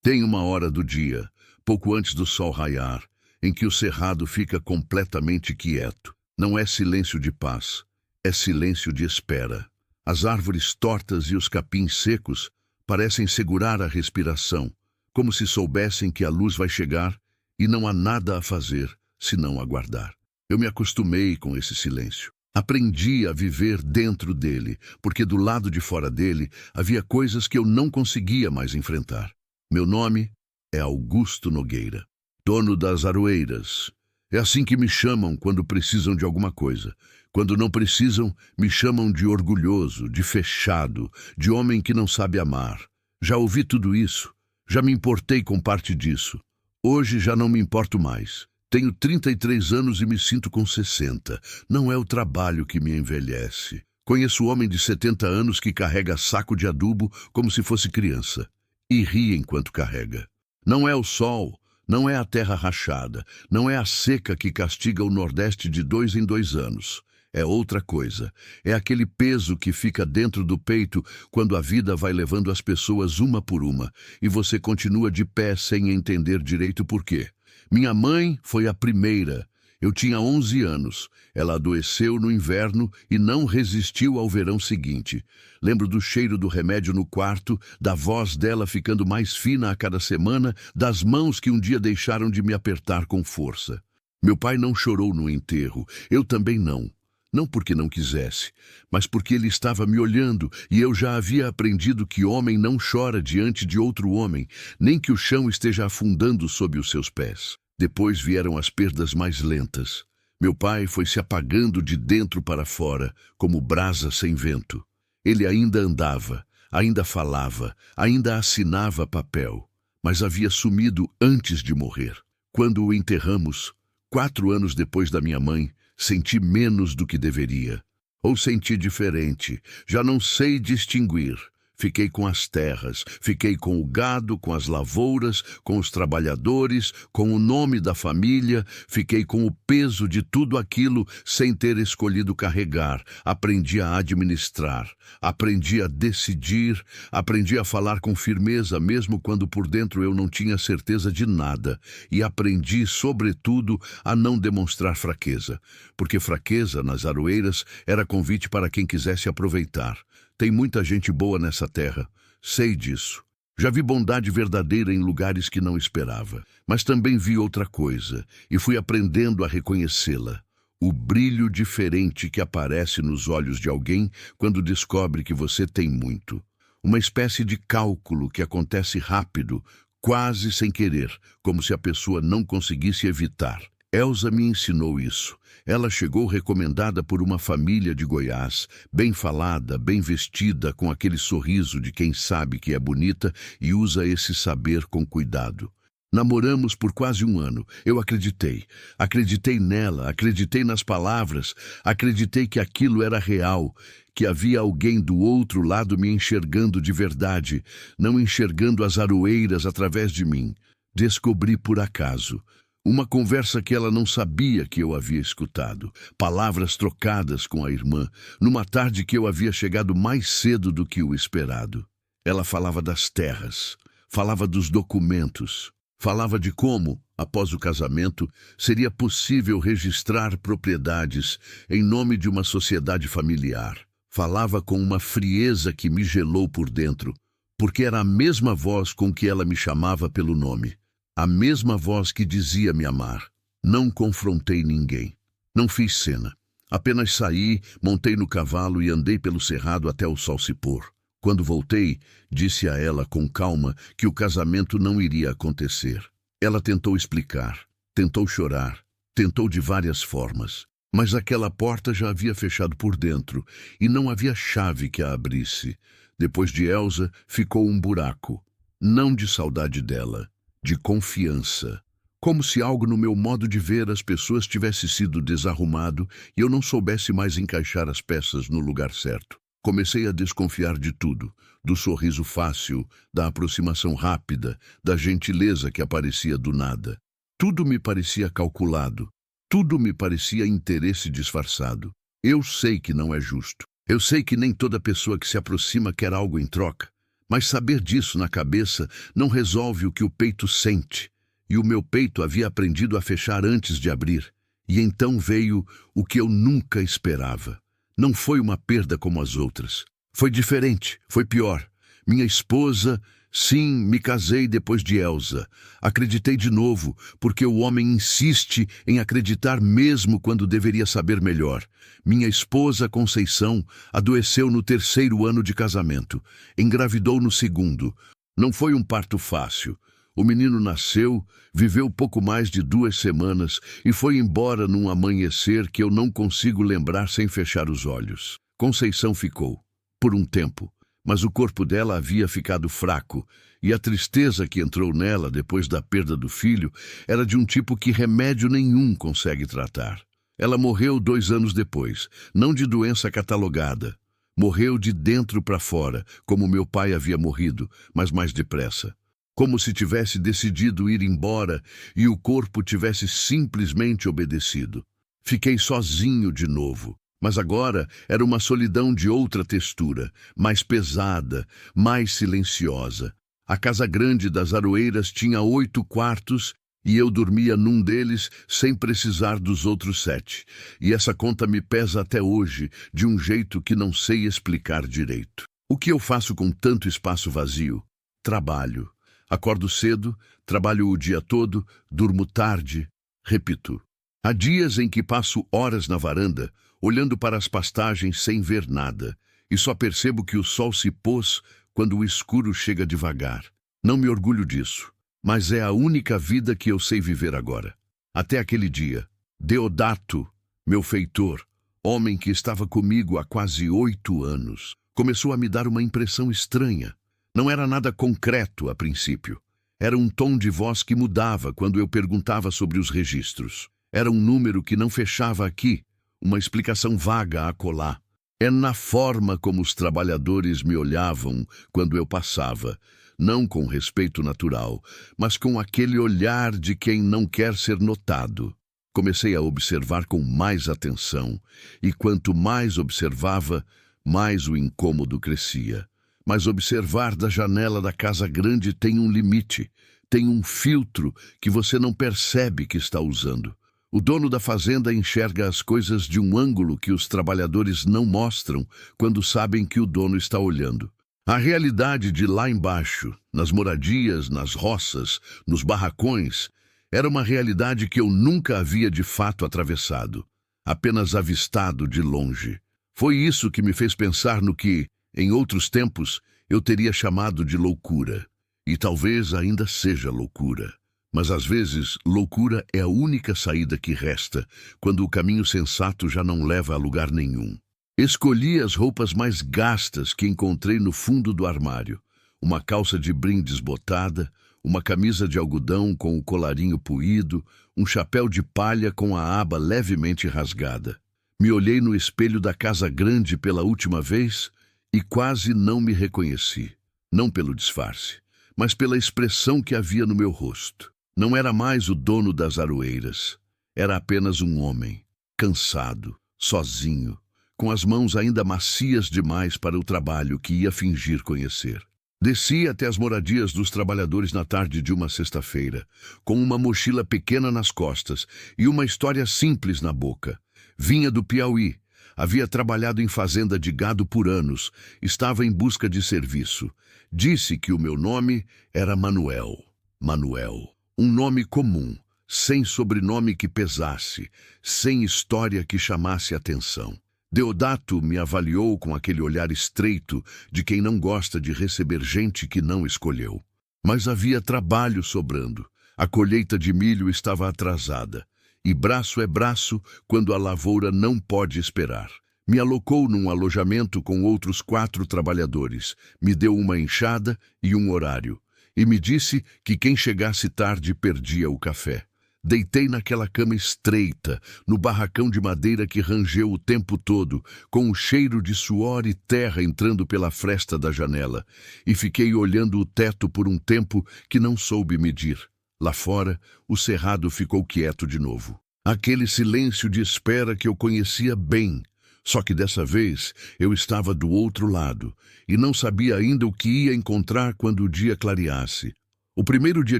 Tem uma hora do dia, pouco antes do sol raiar, em que o cerrado fica completamente quieto. Não é silêncio de paz, é silêncio de espera. As árvores tortas e os capins secos parecem segurar a respiração, como se soubessem que a luz vai chegar e não há nada a fazer senão aguardar. Eu me acostumei com esse silêncio. Aprendi a viver dentro dele, porque do lado de fora dele havia coisas que eu não conseguia mais enfrentar. Meu nome é Augusto Nogueira, dono das Aroeiras. É assim que me chamam quando precisam de alguma coisa. Quando não precisam, me chamam de orgulhoso, de fechado, de homem que não sabe amar. Já ouvi tudo isso, já me importei com parte disso. Hoje já não me importo mais. Tenho 33 anos e me sinto com 60. Não é o trabalho que me envelhece. Conheço homem de 70 anos que carrega saco de adubo como se fosse criança e ri enquanto carrega. Não é o sol, não é a terra rachada, não é a seca que castiga o Nordeste de 2 em 2 anos. É outra coisa. É aquele peso que fica dentro do peito quando a vida vai levando as pessoas uma por uma e você continua de pé sem entender direito por quê. Minha mãe foi a primeira. Eu tinha 11 anos. Ela adoeceu no inverno e não resistiu ao verão seguinte. Lembro do cheiro do remédio no quarto, da voz dela ficando mais fina a cada semana, das mãos que um dia deixaram de me apertar com força. Meu pai não chorou no enterro. Eu também não. Não porque não quisesse, mas porque ele estava me olhando e eu já havia aprendido que homem não chora diante de outro homem, nem que o chão esteja afundando sob os seus pés. Depois vieram as perdas mais lentas. Meu pai foi se apagando de dentro para fora, como brasa sem vento. Ele ainda andava, ainda falava, ainda assinava papel, mas havia sumido antes de morrer. Quando o enterramos, 4 anos depois da minha mãe, senti menos do que deveria. Ou senti diferente, já não sei distinguir. Fiquei com as terras, fiquei com o gado, com as lavouras, com os trabalhadores, com o nome da família, fiquei com o peso de tudo aquilo sem ter escolhido carregar. Aprendi a administrar, aprendi a decidir, aprendi a falar com firmeza mesmo quando por dentro eu não tinha certeza de nada. E aprendi, sobretudo, a não demonstrar fraqueza, porque fraqueza nas Aroeiras era convite para quem quisesse aproveitar. Tem muita gente boa nessa terra, sei disso. Já vi bondade verdadeira em lugares que não esperava, mas também vi outra coisa e fui aprendendo a reconhecê-la. O brilho diferente que aparece nos olhos de alguém quando descobre que você tem muito. Uma espécie de cálculo que acontece rápido, quase sem querer, como se a pessoa não conseguisse evitar. Elza me ensinou isso. Ela chegou recomendada por uma família de Goiás, bem falada, bem vestida, com aquele sorriso de quem sabe que é bonita e usa esse saber com cuidado. Namoramos por quase 1 ano. Eu acreditei. Acreditei nela, acreditei nas palavras, acreditei que aquilo era real, que havia alguém do outro lado me enxergando de verdade, não enxergando as Aroeiras através de mim. Descobri por acaso. Uma conversa que ela não sabia que eu havia escutado, palavras trocadas com a irmã, numa tarde que eu havia chegado mais cedo do que o esperado. Ela falava das terras, falava dos documentos, falava de como, após o casamento, seria possível registrar propriedades em nome de uma sociedade familiar. Falava com uma frieza que me gelou por dentro, porque era a mesma voz com que ela me chamava pelo nome. A mesma voz que dizia me amar. Não confrontei ninguém. Não fiz cena. Apenas saí, montei no cavalo e andei pelo cerrado até o sol se pôr. Quando voltei, disse a ela com calma que o casamento não iria acontecer. Ela tentou explicar, tentou chorar, tentou de várias formas. Mas aquela porta já havia fechado por dentro e não havia chave que a abrisse. Depois de Elza, ficou um buraco. Não de saudade dela, de confiança. Como se algo no meu modo de ver as pessoas tivesse sido desarrumado e eu não soubesse mais encaixar as peças no lugar certo. Comecei a desconfiar de tudo, do sorriso fácil, da aproximação rápida, da gentileza que aparecia do nada. Tudo me parecia calculado, tudo me parecia interesse disfarçado. Eu sei que não é justo. Eu sei que nem toda pessoa que se aproxima quer algo em troca, Mas saber disso na cabeça não resolve o que o peito sente. E o meu peito havia aprendido a fechar antes de abrir. E então veio o que eu nunca esperava. Não foi uma perda como as outras. Foi diferente, foi pior. Minha esposa... Sim, me casei depois de Elsa. Acreditei de novo, porque o homem insiste em acreditar mesmo quando deveria saber melhor. Minha esposa Conceição adoeceu no 3º ano de casamento. Engravidou no 2º. Não foi um parto fácil. O menino nasceu, viveu pouco mais de 2 semanas e foi embora num amanhecer que eu não consigo lembrar sem fechar os olhos. Conceição ficou, por um tempo. Mas o corpo dela havia ficado fraco, e a tristeza que entrou nela depois da perda do filho era de um tipo que remédio nenhum consegue tratar. Ela morreu 2 anos depois, não de doença catalogada. Morreu de dentro para fora, como meu pai havia morrido, mas mais depressa. Como se tivesse decidido ir embora e o corpo tivesse simplesmente obedecido. Fiquei sozinho de novo. Mas agora era uma solidão de outra textura, mais pesada, mais silenciosa. A casa grande das Aroeiras tinha 8 quartos e eu dormia num deles sem precisar dos outros 7. E essa conta me pesa até hoje, de um jeito que não sei explicar direito. O que eu faço com tanto espaço vazio? Trabalho. Acordo cedo, trabalho o dia todo, durmo tarde. Repito. Há dias em que passo horas na varanda, olhando para as pastagens sem ver nada, e só percebo que o sol se pôs quando o escuro chega devagar. Não me orgulho disso, mas é a única vida que eu sei viver agora. Até aquele dia, Deodato, meu feitor, homem que estava comigo há quase 8 anos, começou a me dar uma impressão estranha. Não era nada concreto a princípio. Era um tom de voz que mudava quando eu perguntava sobre os registros. Era um número que não fechava aqui, uma explicação vaga acolá. É na forma como os trabalhadores me olhavam quando eu passava, não com respeito natural, mas com aquele olhar de quem não quer ser notado. Comecei a observar com mais atenção, e quanto mais observava, mais o incômodo crescia. Mas observar da janela da casa grande tem um limite, tem um filtro que você não percebe que está usando. O dono da fazenda enxerga as coisas de um ângulo que os trabalhadores não mostram quando sabem que o dono está olhando. A realidade de lá embaixo, nas moradias, nas roças, nos barracões, era uma realidade que eu nunca havia de fato atravessado, apenas avistado de longe. Foi isso que me fez pensar no que, em outros tempos, eu teria chamado de loucura. E talvez ainda seja loucura. Mas às vezes, loucura é a única saída que resta, quando o caminho sensato já não leva a lugar nenhum. Escolhi as roupas mais gastas que encontrei no fundo do armário. Uma calça de brim desbotada, uma camisa de algodão com o colarinho puído, um chapéu de palha com a aba levemente rasgada. Me olhei no espelho da casa grande pela última vez e quase não me reconheci. Não pelo disfarce, mas pela expressão que havia no meu rosto. Não era mais o dono das Aroeiras. Era apenas um homem, cansado, sozinho, com as mãos ainda macias demais para o trabalho que ia fingir conhecer. Desci até as moradias dos trabalhadores na tarde de uma sexta-feira, com uma mochila pequena nas costas e uma história simples na boca. Vinha do Piauí, havia trabalhado em fazenda de gado por anos, estava em busca de serviço. Disse que o meu nome era Manuel. Manuel. Um nome comum, sem sobrenome que pesasse, sem história que chamasse atenção. Deodato me avaliou com aquele olhar estreito de quem não gosta de receber gente que não escolheu. Mas havia trabalho sobrando. A colheita de milho estava atrasada. E braço é braço quando a lavoura não pode esperar. Me alocou num alojamento com outros 4 trabalhadores. Me deu uma enxada e um horário. E me disse que quem chegasse tarde perdia o café. Deitei naquela cama estreita, no barracão de madeira que rangeu o tempo todo, com o cheiro de suor e terra entrando pela fresta da janela, e fiquei olhando o teto por um tempo que não soube medir. Lá fora, o cerrado ficou quieto de novo. Aquele silêncio de espera que eu conhecia bem, Só que dessa vez eu estava do outro lado e não sabia ainda o que ia encontrar quando o dia clareasse. O primeiro dia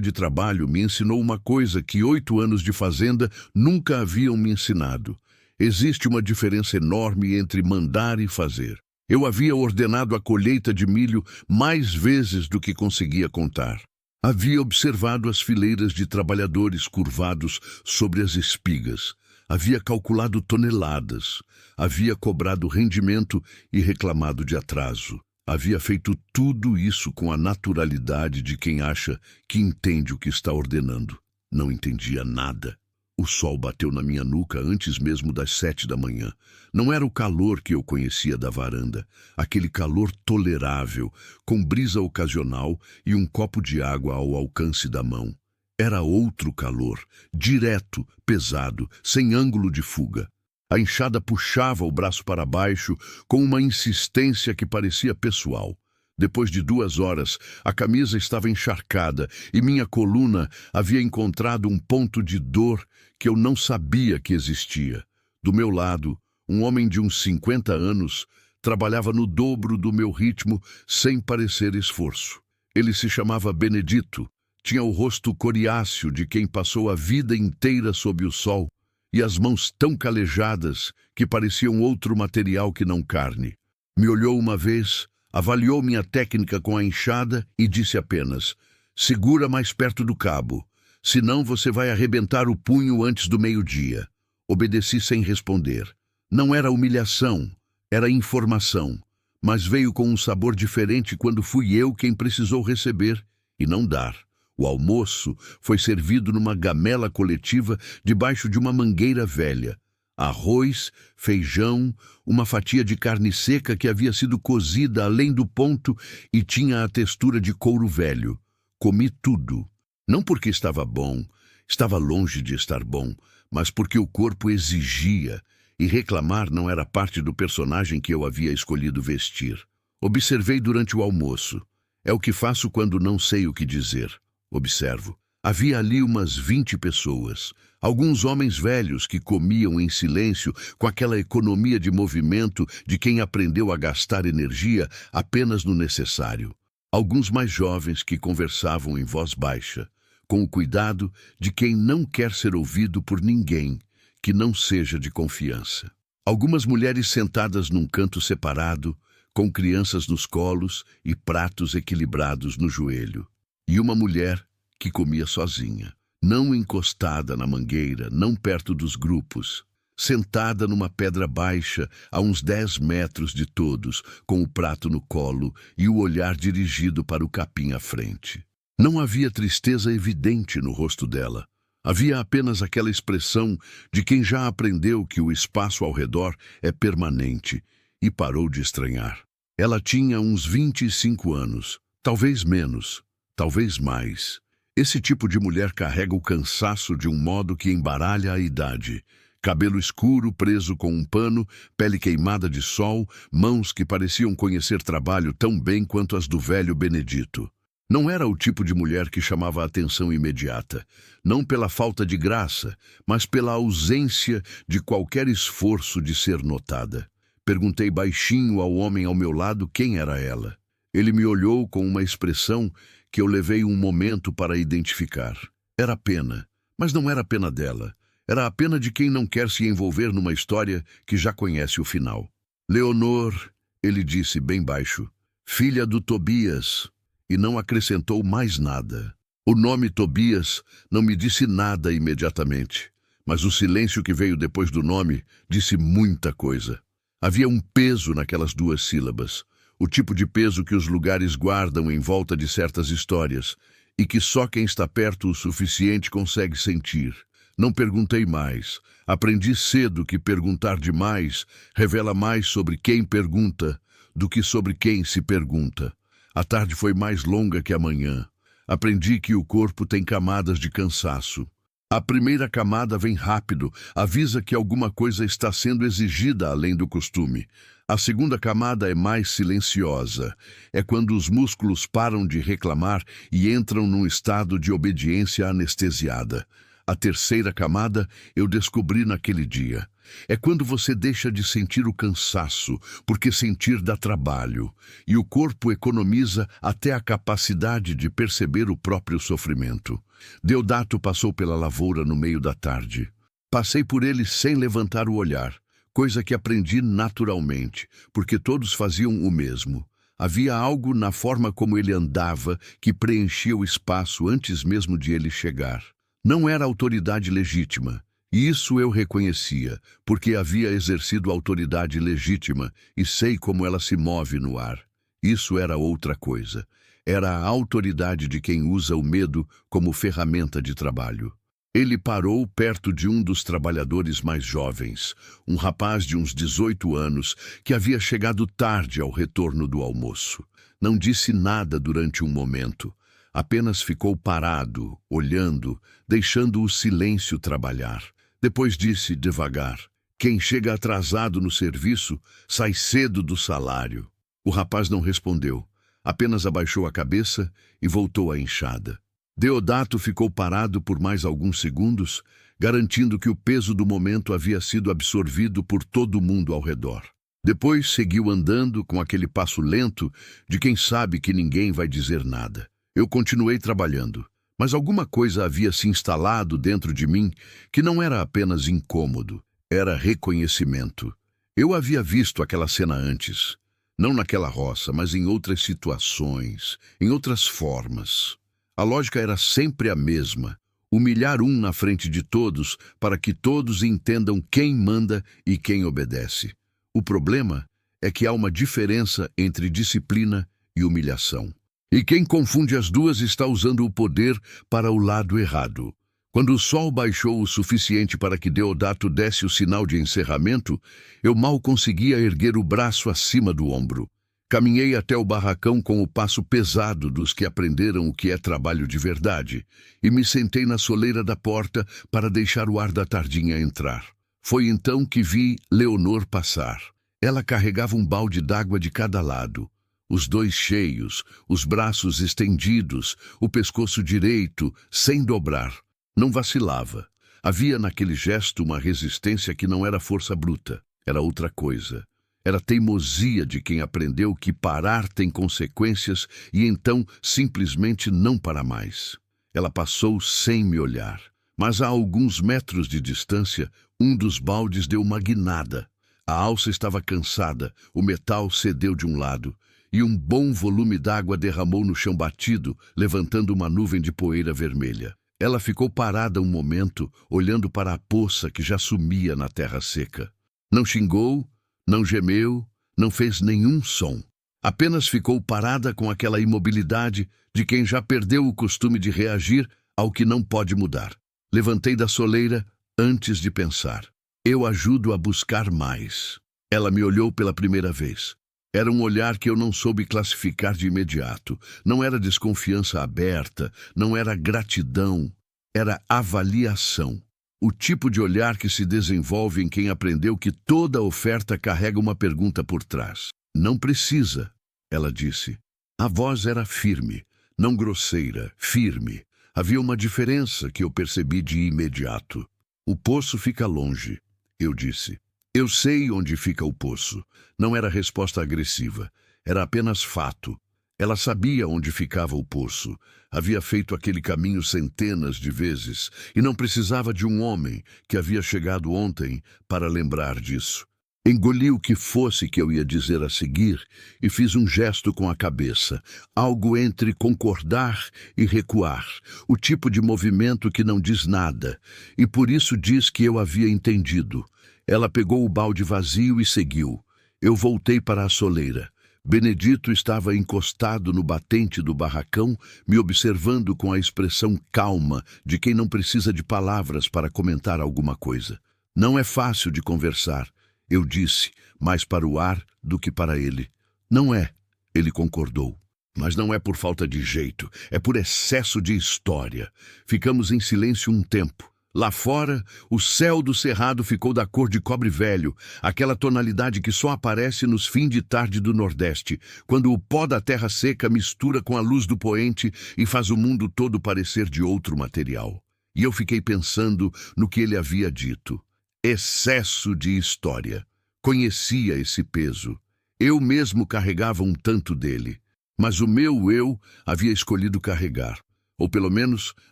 de trabalho me ensinou uma coisa que 8 anos de fazenda nunca haviam me ensinado. Existe uma diferença enorme entre mandar e fazer. Eu havia ordenado a colheita de milho mais vezes do que conseguia contar. Havia observado as fileiras de trabalhadores curvados sobre as espigas. Havia calculado toneladas. Havia cobrado rendimento e reclamado de atraso. Havia feito tudo isso com a naturalidade de quem acha que entende o que está ordenando. Não entendia nada. O sol bateu na minha nuca antes mesmo das 7 da manhã. Não era o calor que eu conhecia da varanda. Aquele calor tolerável, com brisa ocasional e um copo de água ao alcance da mão. Era outro calor, direto, pesado, sem ângulo de fuga. A enxada puxava o braço para baixo com uma insistência que parecia pessoal. Depois de 2 horas, a camisa estava encharcada e minha coluna havia encontrado um ponto de dor que eu não sabia que existia. Do meu lado, um homem de uns 50 anos trabalhava no dobro do meu ritmo sem parecer esforço. Ele se chamava Benedito, tinha o rosto coriáceo de quem passou a vida inteira sob o sol e as mãos tão calejadas que pareciam outro material que não carne. Me olhou uma vez, avaliou minha técnica com a enxada e disse apenas: "Segura mais perto do cabo, senão você vai arrebentar o punho antes do meio-dia." Obedeci sem responder. Não era humilhação, era informação, mas veio com um sabor diferente quando fui eu quem precisou receber e não dar. O almoço foi servido numa gamela coletiva debaixo de uma mangueira velha. Arroz, feijão, uma fatia de carne seca que havia sido cozida além do ponto e tinha a textura de couro velho. Comi tudo. Não porque estava bom, estava longe de estar bom, mas porque o corpo exigia, e reclamar não era parte do personagem que eu havia escolhido vestir. Observei durante o almoço. É o que faço quando não sei o que dizer. Observo. Havia ali umas 20 pessoas. Alguns homens velhos que comiam em silêncio com aquela economia de movimento de quem aprendeu a gastar energia apenas no necessário. Alguns mais jovens que conversavam em voz baixa, com o cuidado de quem não quer ser ouvido por ninguém que não seja de confiança. Algumas mulheres sentadas num canto separado, com crianças nos colos e pratos equilibrados no joelho. E uma mulher que comia sozinha, não encostada na mangueira, não perto dos grupos, sentada numa pedra baixa a uns 10 metros de todos, com o prato no colo e o olhar dirigido para o capim à frente. Não havia tristeza evidente no rosto dela. Havia apenas aquela expressão de quem já aprendeu que o espaço ao redor é permanente e parou de estranhar. Ela tinha uns 25 anos, talvez menos. Talvez mais. Esse tipo de mulher carrega o cansaço de um modo que embaralha a idade. Cabelo escuro preso com um pano, pele queimada de sol, mãos que pareciam conhecer trabalho tão bem quanto as do velho Benedito. Não era o tipo de mulher que chamava a atenção imediata, não pela falta de graça, mas pela ausência de qualquer esforço de ser notada. Perguntei baixinho ao homem ao meu lado quem era ela. Ele me olhou com uma expressão que eu levei um momento para identificar. Era pena, mas não era pena dela. Era a pena de quem não quer se envolver numa história que já conhece o final. "Leonor", ele disse bem baixo, "filha do Tobias", e não acrescentou mais nada. O nome Tobias não me disse nada imediatamente, mas o silêncio que veio depois do nome disse muita coisa. Havia um peso naquelas 2 sílabas. O tipo de peso que os lugares guardam em volta de certas histórias e que só quem está perto o suficiente consegue sentir. Não perguntei mais. Aprendi cedo que perguntar demais revela mais sobre quem pergunta do que sobre quem se pergunta. A tarde foi mais longa que a manhã. Aprendi que o corpo tem camadas de cansaço. A primeira camada vem rápido, avisa que alguma coisa está sendo exigida além do costume. A segunda camada é mais silenciosa. É quando os músculos param de reclamar e entram num estado de obediência anestesiada. A terceira camada eu descobri naquele dia. É quando você deixa de sentir o cansaço, porque sentir dá trabalho, e o corpo economiza até a capacidade de perceber o próprio sofrimento. Deodato passou pela lavoura no meio da tarde. Passei por ele sem levantar o olhar, coisa que aprendi naturalmente, porque todos faziam o mesmo. Havia algo na forma como ele andava que preenchia o espaço antes mesmo de ele chegar. Não era autoridade legítima, e isso eu reconhecia, porque havia exercido autoridade legítima e sei como ela se move no ar. Isso era outra coisa. Era a autoridade de quem usa o medo como ferramenta de trabalho. Ele parou perto de um dos trabalhadores mais jovens, um rapaz de uns 18 anos, que havia chegado tarde ao retorno do almoço. Não disse nada durante um momento. Apenas ficou parado, olhando, deixando o silêncio trabalhar. Depois disse devagar: "Quem chega atrasado no serviço, sai cedo do salário." O rapaz não respondeu, apenas abaixou a cabeça e voltou à enxada. Deodato ficou parado por mais alguns segundos, garantindo que o peso do momento havia sido absorvido por todo mundo ao redor. Depois seguiu andando com aquele passo lento de quem sabe que ninguém vai dizer nada. Eu continuei trabalhando, mas alguma coisa havia se instalado dentro de mim que não era apenas incômodo, era reconhecimento. Eu havia visto aquela cena antes, não naquela roça, mas em outras situações, em outras formas. A lógica era sempre a mesma: humilhar um na frente de todos para que todos entendam quem manda e quem obedece. O problema é que há uma diferença entre disciplina e humilhação. E quem confunde as duas está usando o poder para o lado errado. Quando o sol baixou o suficiente para que Deodato desse o sinal de encerramento, eu mal conseguia erguer o braço acima do ombro. Caminhei até o barracão com o passo pesado dos que aprenderam o que é trabalho de verdade e me sentei na soleira da porta para deixar o ar da tardinha entrar. Foi então que vi Leonor passar. Ela carregava um balde d'água de cada lado, os dois cheios, os braços estendidos, o pescoço direito, sem dobrar. Não vacilava. Havia naquele gesto uma resistência que não era força bruta, era outra coisa. Era teimosia de quem aprendeu que parar tem consequências e então simplesmente não para mais. Ela passou sem me olhar, mas a alguns metros de distância, um dos baldes deu uma guinada. A alça estava cansada, o metal cedeu de um lado e um bom volume d'água derramou no chão batido, levantando uma nuvem de poeira vermelha. Ela ficou parada um momento, olhando para a poça que já sumia na terra seca. Não xingou, não gemeu, não fez nenhum som. Apenas ficou parada com aquela imobilidade de quem já perdeu o costume de reagir ao que não pode mudar. Levantei da soleira antes de pensar. Eu ajudo a buscar mais. Ela me olhou pela primeira vez. Era um olhar que eu não soube classificar de imediato. Não era desconfiança aberta, não era gratidão, era avaliação. O tipo de olhar que se desenvolve em quem aprendeu que toda oferta carrega uma pergunta por trás. "Não precisa", ela disse. A voz era firme, não grosseira, firme. Havia uma diferença que eu percebi de imediato. "O poço fica longe", eu disse. Eu sei onde fica o poço. Não era resposta agressiva, era apenas fato. Ela sabia onde ficava o poço. Havia feito aquele caminho centenas de vezes e não precisava de um homem que havia chegado ontem para lembrar disso. Engoli o que fosse que eu ia dizer a seguir e fiz um gesto com a cabeça, algo entre concordar e recuar, o tipo de movimento que não diz nada, e por isso diz que eu havia entendido. Ela pegou o balde vazio e seguiu. Eu voltei para a soleira. Benedito estava encostado no batente do barracão, me observando com a expressão calma de quem não precisa de palavras para comentar alguma coisa. "Não é fácil de conversar", eu disse, mais para o ar do que para ele. "Não é", ele concordou. "Mas não é por falta de jeito, é por excesso de história." Ficamos em silêncio um tempo. Lá fora, o céu do cerrado ficou da cor de cobre velho, aquela tonalidade que só aparece nos fins de tarde do Nordeste, quando o pó da terra seca mistura com a luz do poente e faz o mundo todo parecer de outro material. E eu fiquei pensando no que ele havia dito. Excesso de história. Conhecia esse peso. Eu mesmo carregava um tanto dele. Mas o meu eu havia escolhido carregar. Ou pelo menos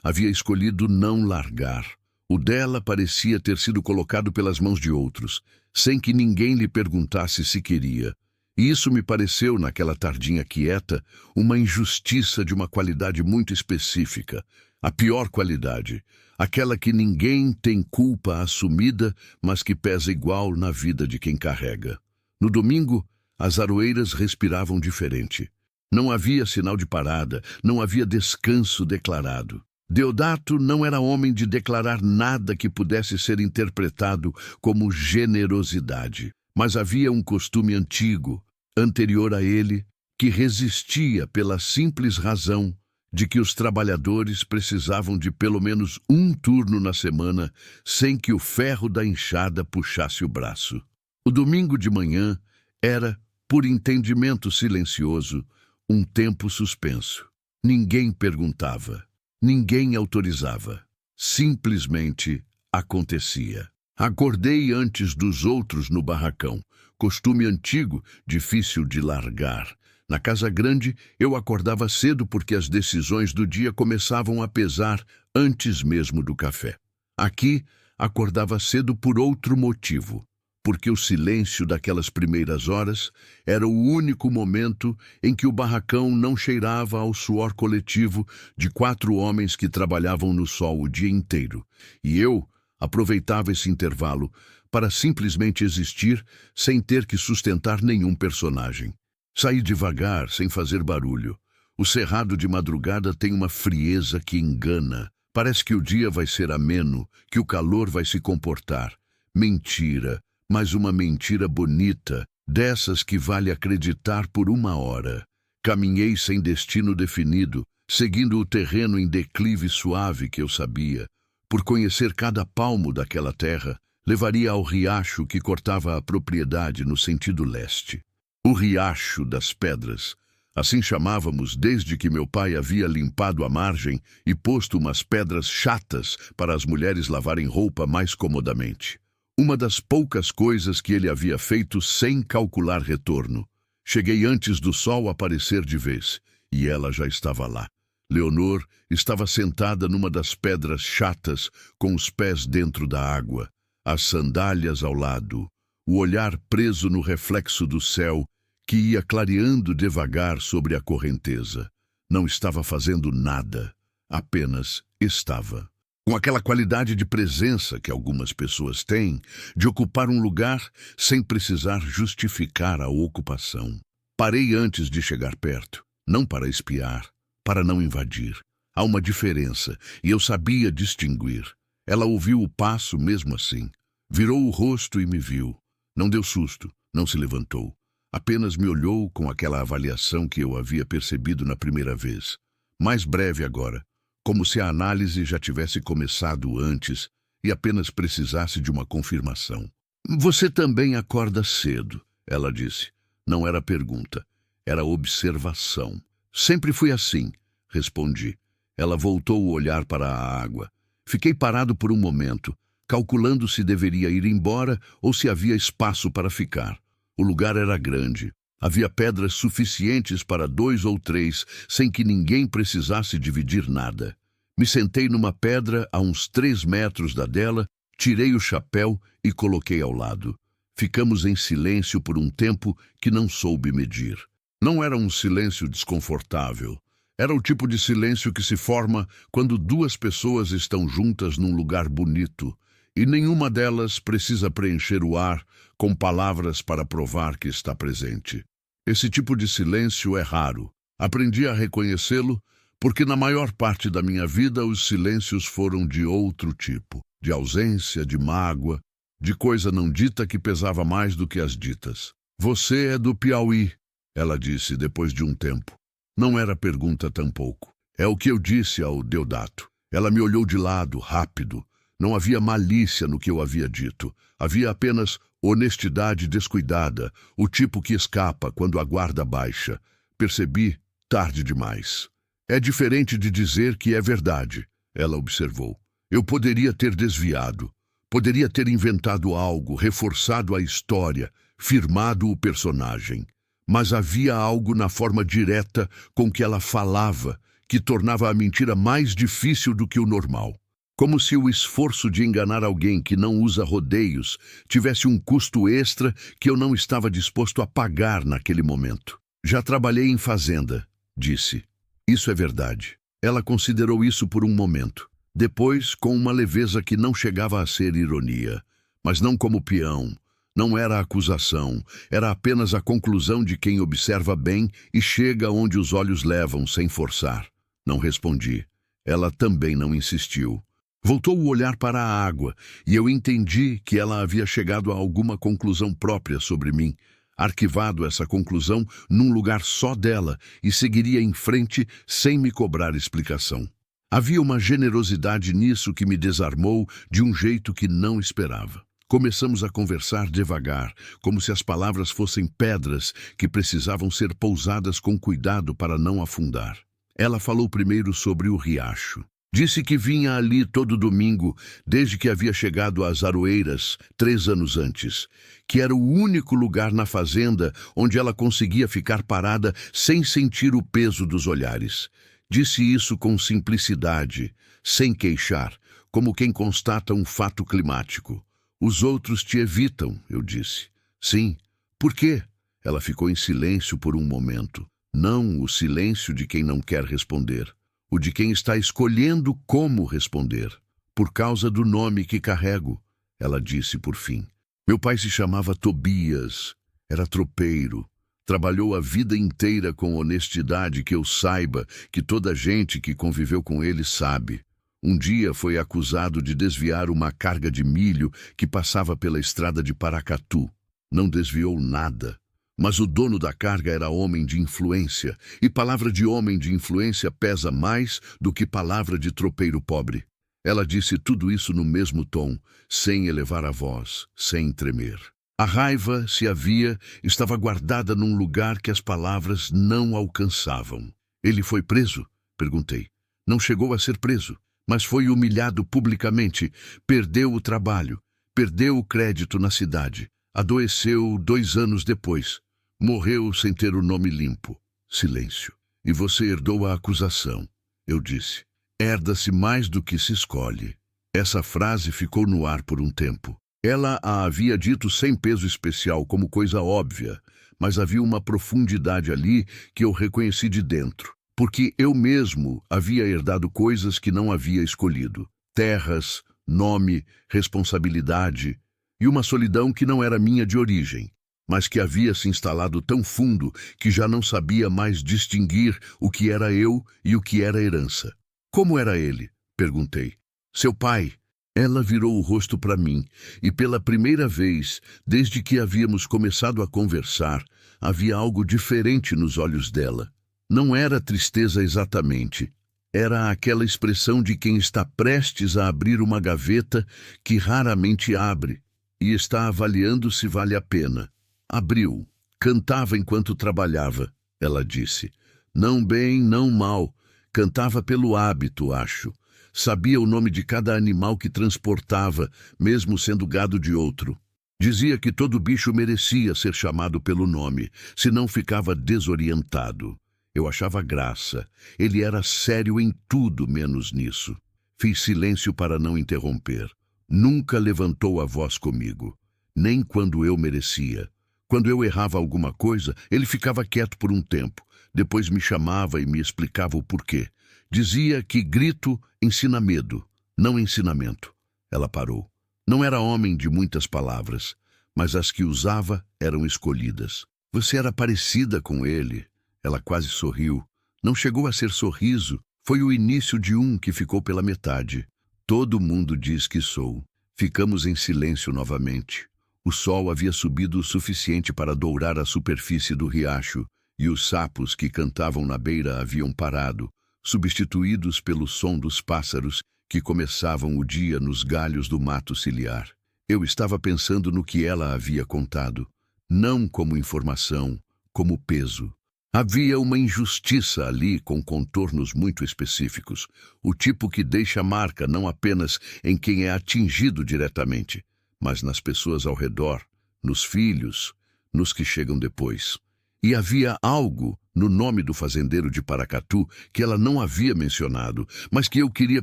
havia escolhido não largar. O dela parecia ter sido colocado pelas mãos de outros, sem que ninguém lhe perguntasse se queria. E isso me pareceu, naquela tardinha quieta, uma injustiça de uma qualidade muito específica. A pior qualidade, aquela que ninguém tem culpa assumida, mas que pesa igual na vida de quem carrega. No domingo, as aroeiras respiravam diferente. Não havia sinal de parada, não havia descanso declarado. Deodato não era homem de declarar nada que pudesse ser interpretado como generosidade. Mas havia um costume antigo, anterior a ele, que resistia pela simples razão de que os trabalhadores precisavam de pelo menos um turno na semana sem que o ferro da enxada puxasse o braço. O domingo de manhã era, por entendimento silencioso, um tempo suspenso. Ninguém perguntava, ninguém autorizava. Simplesmente acontecia. Acordei antes dos outros no barracão, costume antigo, difícil de largar. Na casa grande, eu acordava cedo porque as decisões do dia começavam a pesar antes mesmo do café. Aqui, acordava cedo por outro motivo, porque o silêncio daquelas primeiras horas era o único momento em que o barracão não cheirava ao suor coletivo de 4 homens que trabalhavam no sol o dia inteiro. E eu aproveitava esse intervalo para simplesmente existir sem ter que sustentar nenhum personagem. Saí devagar, sem fazer barulho. O cerrado de madrugada tem uma frieza que engana. Parece que o dia vai ser ameno, que o calor vai se comportar. Mentira, mas uma mentira bonita, dessas que vale acreditar por 1 hora. Caminhei sem destino definido, seguindo o terreno em declive suave que eu sabia. Por conhecer cada palmo daquela terra, levaria ao riacho que cortava a propriedade no sentido leste. O Riacho das Pedras. Assim chamávamos desde que meu pai havia limpado a margem e posto umas pedras chatas para as mulheres lavarem roupa mais comodamente. Uma das poucas coisas que ele havia feito sem calcular retorno. Cheguei antes do sol aparecer de vez, e ela já estava lá. Leonor estava sentada numa das pedras chatas, com os pés dentro da água, as sandálias ao lado, o olhar preso no reflexo do céu que ia clareando devagar sobre a correnteza. Não estava fazendo nada, apenas estava. Com aquela qualidade de presença que algumas pessoas têm, de ocupar um lugar sem precisar justificar a ocupação. Parei antes de chegar perto, não para espiar, para não invadir. Há uma diferença, e eu sabia distinguir. Ela ouviu o passo mesmo assim. Virou o rosto e me viu. Não deu susto, não se levantou. Apenas me olhou com aquela avaliação que eu havia percebido na primeira vez. Mais breve agora, como se a análise já tivesse começado antes e apenas precisasse de uma confirmação. Você também acorda cedo, ela disse. Não era pergunta, era observação. Sempre fui assim, respondi. Ela voltou o olhar para a água. Fiquei parado por um momento, calculando se deveria ir embora ou se havia espaço para ficar. O lugar era grande. Havia pedras suficientes para 2 ou 3, sem que ninguém precisasse dividir nada. Me sentei numa pedra a uns 3 metros da dela, tirei o chapéu e coloquei ao lado. Ficamos em silêncio por um tempo que não soube medir. Não era um silêncio desconfortável. Era o tipo de silêncio que se forma quando 2 pessoas estão juntas num lugar bonito, e nenhuma delas precisa preencher o ar com palavras para provar que está presente. Esse tipo de silêncio é raro. Aprendi a reconhecê-lo porque na maior parte da minha vida os silêncios foram de outro tipo, de ausência, de mágoa, de coisa não dita que pesava mais do que as ditas. Você é do Piauí, ela disse depois de um tempo. Não era pergunta tampouco. É o que eu disse ao Deodato. Ela me olhou de lado, rápido. Não havia malícia no que eu havia dito. Havia apenas honestidade descuidada, o tipo que escapa quando a guarda baixa. Percebi tarde demais. É diferente de dizer que é verdade, ela observou. Eu poderia ter desviado. Poderia ter inventado algo, reforçado a história, firmado o personagem. Mas havia algo na forma direta com que ela falava que tornava a mentira mais difícil do que o normal. Como se o esforço de enganar alguém que não usa rodeios tivesse um custo extra que eu não estava disposto a pagar naquele momento. Já trabalhei em fazenda, disse. Isso é verdade. Ela considerou isso por um momento. Depois, com uma leveza que não chegava a ser ironia, mas não como peão. Não era acusação, era apenas a conclusão de quem observa bem e chega onde os olhos levam sem forçar. Não respondi. Ela também não insistiu. Voltou o olhar para a água, e eu entendi que ela havia chegado a alguma conclusão própria sobre mim, arquivado essa conclusão num lugar só dela e seguiria em frente sem me cobrar explicação. Havia uma generosidade nisso que me desarmou de um jeito que não esperava. Começamos a conversar devagar, como se as palavras fossem pedras que precisavam ser pousadas com cuidado para não afundar. Ela falou primeiro sobre o riacho. Disse que vinha ali todo domingo, desde que havia chegado às Aroeiras 3 anos antes, que era o único lugar na fazenda onde ela conseguia ficar parada sem sentir o peso dos olhares. Disse isso com simplicidade, sem queixar, como quem constata um fato climático. Os outros te evitam, eu disse. Sim. Por quê? Ela ficou em silêncio por um momento. Não o silêncio de quem não quer responder. O de quem está escolhendo como responder. Por causa do nome que carrego, ela disse por fim. Meu pai se chamava Tobias, era tropeiro. Trabalhou a vida inteira com honestidade que eu saiba, que toda gente que conviveu com ele sabe. Um dia foi acusado de desviar uma carga de milho que passava pela estrada de Paracatu. Não desviou nada. Mas o dono da carga era homem de influência, e palavra de homem de influência pesa mais do que palavra de tropeiro pobre. Ela disse tudo isso no mesmo tom, sem elevar a voz, sem tremer. A raiva, se havia, estava guardada num lugar que as palavras não alcançavam. Ele foi preso? Perguntei. Não chegou a ser preso, mas foi humilhado publicamente, perdeu o trabalho, perdeu o crédito na cidade, adoeceu 2 anos depois. Morreu sem ter o nome limpo. Silêncio. E você herdou a acusação. Eu disse. Herda-se mais do que se escolhe. Essa frase ficou no ar por um tempo. Ela a havia dito sem peso especial, como coisa óbvia, mas havia uma profundidade ali que eu reconheci de dentro, porque eu mesmo havia herdado coisas que não havia escolhido. Terras, nome, responsabilidade e uma solidão que não era minha de origem, mas que havia se instalado tão fundo que já não sabia mais distinguir o que era eu e o que era herança. Como era ele? Perguntei. Seu pai. Ela virou o rosto para mim, e pela primeira vez, desde que havíamos começado a conversar, havia algo diferente nos olhos dela. Não era tristeza exatamente. Era aquela expressão de quem está prestes a abrir uma gaveta que raramente abre, e está avaliando se vale a pena. Abriu. Cantava enquanto trabalhava, ela disse. Não bem, não mal. Cantava pelo hábito, acho. Sabia o nome de cada animal que transportava, mesmo sendo gado de outro. Dizia que todo bicho merecia ser chamado pelo nome, senão ficava desorientado. Eu achava graça. Ele era sério em tudo menos nisso. Fiz silêncio para não interromper. Nunca levantou a voz comigo, nem quando eu merecia. Quando eu errava alguma coisa, ele ficava quieto por um tempo. Depois me chamava e me explicava o porquê. Dizia que grito ensina medo, não ensinamento. Ela parou. Não era homem de muitas palavras, mas as que usava eram escolhidas. Você era parecida com ele. Ela quase sorriu. Não chegou a ser sorriso. Foi o início de um que ficou pela metade. Todo mundo diz que sou. Ficamos em silêncio novamente. O sol havia subido o suficiente para dourar a superfície do riacho, e os sapos que cantavam na beira haviam parado, substituídos pelo som dos pássaros que começavam o dia nos galhos do mato ciliar. Eu estava pensando no que ela havia contado, não como informação, como peso. Havia uma injustiça ali com contornos muito específicos, o tipo que deixa marca não apenas em quem é atingido diretamente, mas nas pessoas ao redor, nos filhos, nos que chegam depois. E havia algo no nome do fazendeiro de Paracatu que ela não havia mencionado, mas que eu queria